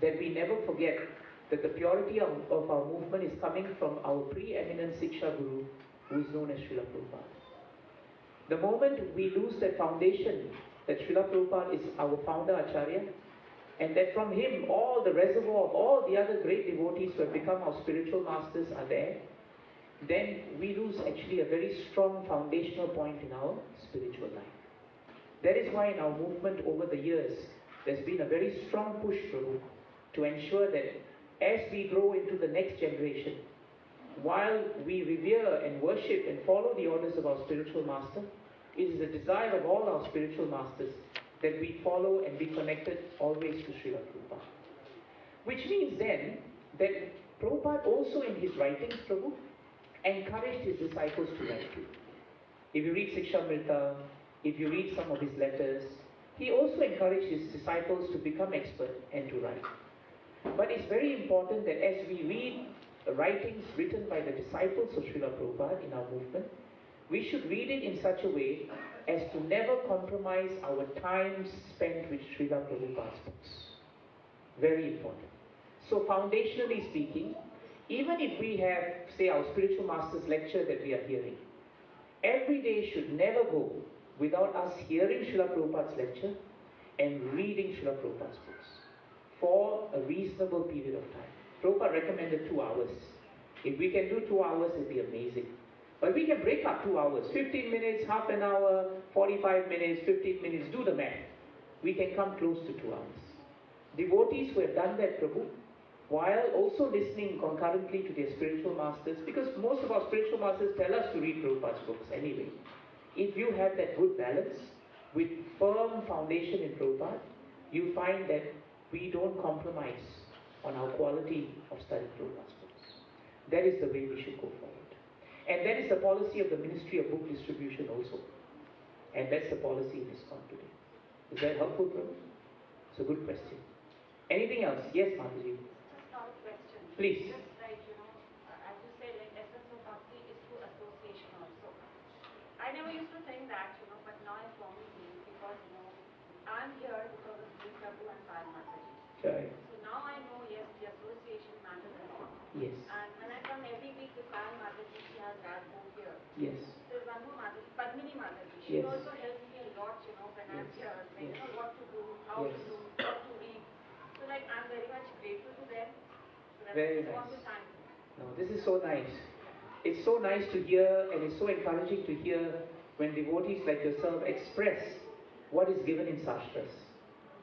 that we never forget that the purity of our movement is coming from our preeminent Siksha Guru, who is known as Srila Prabhupada. The moment we lose that foundation, that Srila Prabhupada is our founder Acharya, and that from him all the reservoir of all the other great devotees who have become our spiritual masters are there, then we lose actually a very strong foundational point in our spiritual life. That is why in our movement over the years, there's been a very strong push, Prabhu, to ensure that as we grow into the next generation, while we revere and worship and follow the orders of our spiritual master, it is the desire of all our spiritual masters that we follow and be connected always to Srila Prabhupada. Which means then that Prabhupada also in his writings, Prabhu, encouraged his disciples to write too. If you read Sikshamrita, if you read some of his letters, he also encouraged his disciples to become expert and to write. But it's very important that as we read writings written by the disciples of Srila Prabhupada in our movement, we should read it in such a way as to never compromise our time spent with Srila Prabhupada's books. Very important. So foundationally speaking, even if we have, say, our spiritual master's lecture that we are hearing, every day should never go without us hearing Srila Prabhupada's lecture and reading Srila Prabhupada's books for a reasonable period of time. Prabhupada recommended 2 hours. If we can do 2 hours, it will be amazing. But we can break up 2 hours, 15 minutes, half an hour, 45 minutes, 15 minutes, do the math. We can come close to 2 hours. Devotees who have done that, Prabhu, while also listening concurrently to their spiritual masters, because most of our spiritual masters tell us to read Prabhupada's books anyway. If you have that good balance, with firm foundation in Prabhupada, you find that we don't compromise on our quality of studying Prabhupada's books. That is the way we should go forward. And that is the policy of the Ministry of Book Distribution also. And that's the policy in iskcon today. Is that helpful, Prabhu? It's a good question. Anything else? Yes, Mataji. Just not a question. Please. Just like, as you say, like essence of bhakti is through association also. I never used to think that, but now I strongly believe because, I'm here because of Gita and Mataji. Right. So now I know, yes, the association matters a lot. Yes. And when I come every week to Mataji, she has that book here. Yes. There's one more Mataji, Padmini Mataji. She Yes. also helps me a lot, when I'm here. Like, Yes. What to do, how Yes. to do, what to read. So like, I'm very much grateful to them. So that Very I just want nice. to thank them. No, this is so nice. It's so nice to hear, and it's so encouraging to hear when devotees like yourself express what is given in Shastras.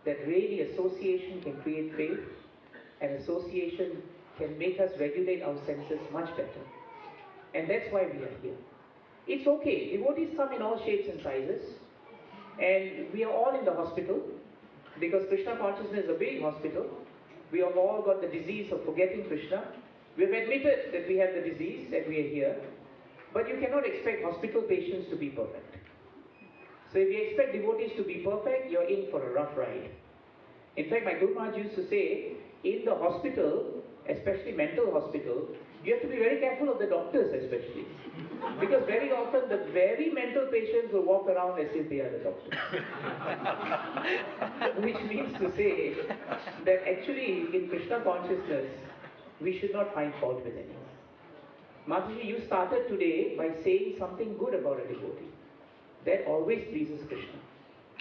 That really association can create faith, and association can make us regulate our senses much better. And that's why we are here. It's okay. Devotees come in all shapes and sizes, and we are all in the hospital, because Krishna consciousness is a big hospital. We have all got the disease of forgetting Krishna. We have admitted that we have the disease and we are here, but you cannot expect hospital patients to be perfect. So if you expect devotees to be perfect, you're in for a rough ride. In fact, my Guru Maharaj used to say, in the hospital, especially mental hospital, you have to be very careful of the doctors especially. Because very often the very mental patients will walk around as if they are the doctor. Which means to say that actually in Krishna consciousness, we should not find fault with anyone. Mataji, you started today by saying something good about a devotee. That always pleases Krishna.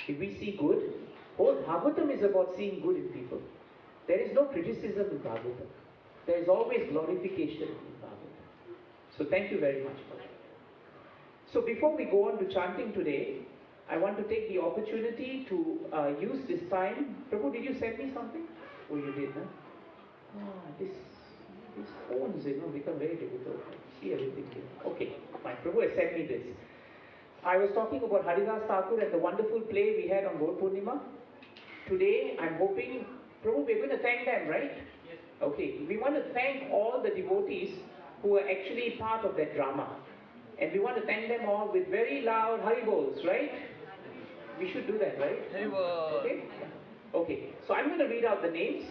If we see good, whole Bhagavatam is about seeing good in people. There is no criticism in Bhagavatam. There is always glorification in Bhagavatam. So thank you very much for that. So before we go on to chanting today, I want to take the opportunity to use this time. Prabhu, did you send me something? Oh, you did, huh? These phones, become very difficult. I see everything here. Okay, fine. Prabhu has sent me this. I was talking about Haridas Thakur and the wonderful play we had on Gaur Purnima. Today, I'm hoping, Prabhu, we're going to thank them, right? Yes. Okay, we want to thank all the devotees who are actually part of that drama. And we want to thank them all with very loud Haribols, right? We should do that, right? Haribol. Okay? Okay, so I'm going to read out the names,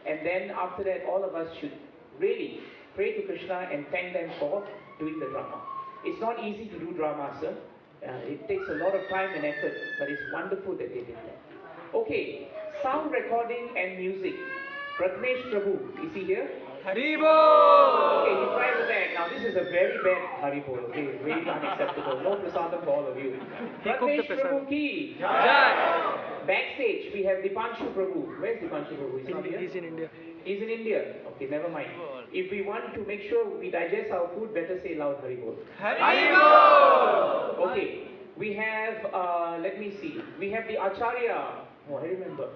and then after that, all of us should really pray to Krishna and thank them for doing the drama. It's not easy to do drama, sir. It takes a lot of time and effort, but it's wonderful that they did that. Okay, sound recording and music. Pratmesh Prabhu, is he here? Haribol! Okay, he tried with that. Now this is a very bad Haribol, okay? Really unacceptable. No prasadam for all of you. Pratmesh Prabhu ki Jai! Backstage, we have Dipanshu Prabhu. Where's Dipanshu Prabhu? He's not here? He's in India. He's in India. Okay, never mind. If we want to make sure we digest our food, better say loud Haribol. Haribol! Okay, we have, let me see. We have the Acharya. Oh, I remember.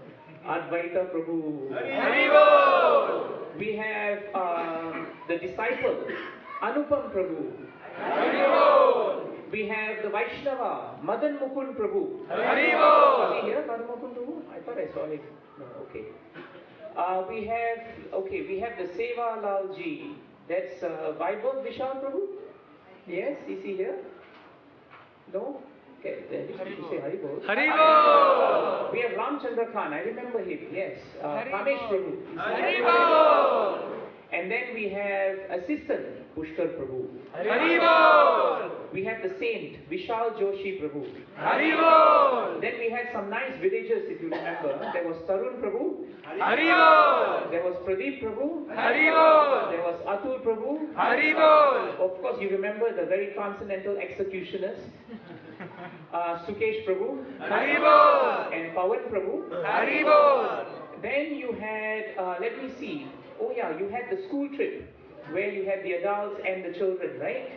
Advaita Prabhu. Haribol! We have the disciple, Anupam Prabhu. Haribol! We have the Vaishnava, Madan Mukund Prabhu. Haribol! Is he here, Madan Mukund Prabhu? I thought I saw him. No, okay. We have the Seva Lalji. That's Vaibhav Vishal Prabhu? Yes, is he here? No? Okay, then we should say Haribol. Haribol! We have Ramchandra Khan, I remember him, yes. Kamesh Prabhu. Haribol! And then we have assistant, Pushkar Prabhu. Haribol! We have the saint, Vishal Joshi Prabhu. Haribol! Then we had some nice villagers, if you remember. There was Tarun Prabhu. Haribol! There was Pradeep Prabhu. Haribol! There was Atul Prabhu. Haribol! Of course, you remember the very transcendental executioners. Sukesh Prabhu. Haribol! And Pawan Prabhu. Haribol! Then you had, let me see. Oh yeah, you had the school trip where you had the adults and the children, right?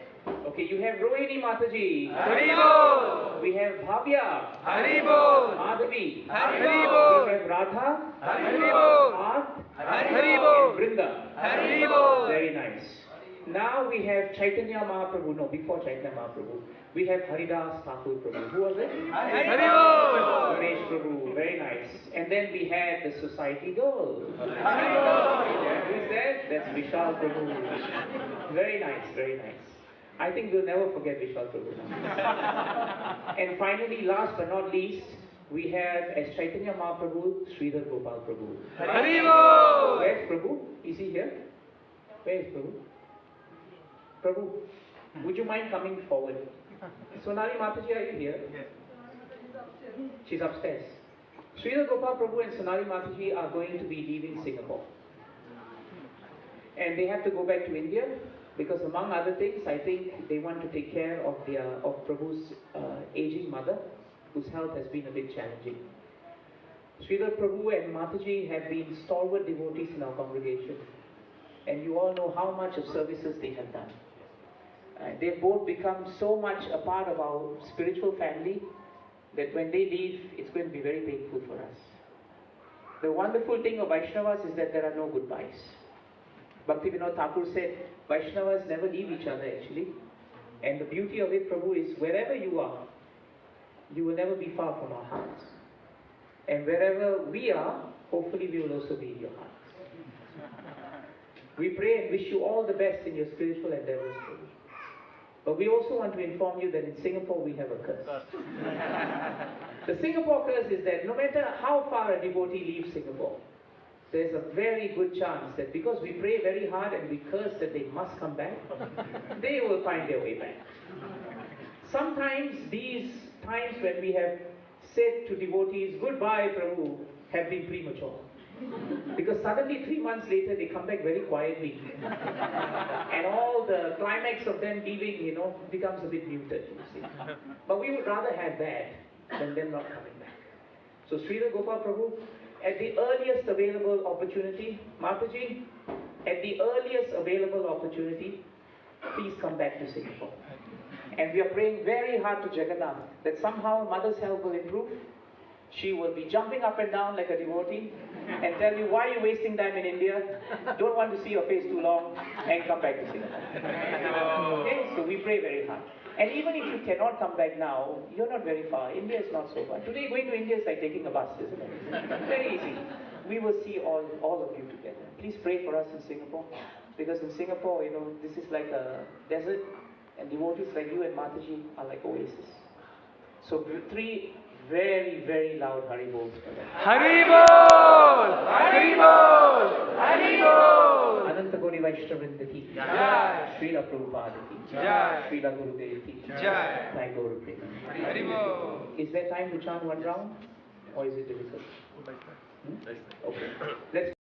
Okay, you have Rohini Mataji. Haribol! We have Bhavya. Haribol! Madhavi. Haribol! We have Radha. Haribol! Arth. Haribol! And Vrinda. Haribol! Very nice. Now we have Chaitanya Mahaprabhu. No, before Chaitanya Mahaprabhu. We have Haridas Thakur Prabhu. Who was it? Haribol! Ganesh Prabhu. Very nice. And then we had the society girl. Haribol! Who is that? That's Vishal Prabhu. Very nice, very nice. I think we'll never forget Vishal Prabhu now. And finally, last but not least, we have as Chaitanya Mahaprabhu, Sridhar Gopal Prabhu. Haribol! Where's Prabhu? Is he here? Where is Prabhu? Prabhu, would you mind coming forward? Sonali Mataji, are you here? Yes. She's upstairs. Sridhar Gopal Prabhu and Sonali Mataji are going to be leaving Singapore. And they have to go back to India because among other things, I think they want to take care of Prabhu's aging mother, whose health has been a bit challenging. Sridhar Prabhu and Mataji have been stalwart devotees in our congregation. And you all know how much of services they have done. They've both become so much a part of our spiritual family that when they leave, it's going to be very painful for us. The wonderful thing of Vaishnavas is that there are no goodbyes. Bhakti Vinod Thakur said, Vaishnavas never leave each other actually. And the beauty of it, Prabhu, is wherever you are, you will never be far from our hearts. And wherever we are, hopefully we will also be in your hearts. We pray and wish you all the best in your spiritual endeavors, Prabhu. But we also want to inform you that in Singapore we have a curse. The Singapore curse is that no matter how far a devotee leaves Singapore, there's a very good chance that because we pray very hard and we curse that they must come back, they will find their way back. Sometimes these times when we have said to devotees, goodbye Prabhu, have been premature. Because suddenly 3 months later they come back very quietly. And all the climax of them leaving, becomes a bit muted, you see. But we would rather have that than them not coming back. So Srila Gopal Prabhu, at the earliest available opportunity, Mataji, at the earliest available opportunity, please come back to Singapore. And we are praying very hard to Jagannath that somehow mother's health will improve. She will be jumping up and down like a devotee and tell you, why are you wasting time in India? Don't want to see your face too long, and come back to Singapore. Okay, so we pray very hard. And even if you cannot come back now, you're not very far. India is not so far. Today going to India is like taking a bus, isn't it? Very easy. We will see all of you together. Please pray for us in Singapore. Because in Singapore, this is like a desert, and devotees like you and Mataji are like oasis. So 3 very, very loud Haribols for them. Haribol! Haribol! Haribol! Ananta Gauri Vaishnavrinda ki Jai! Srila Prabhupada ki Jai! Srila Gurudev ki Jai! Thy Gauru Premanjana. Haribol! Is there time to chant one round? Or is it difficult? Okay. Let's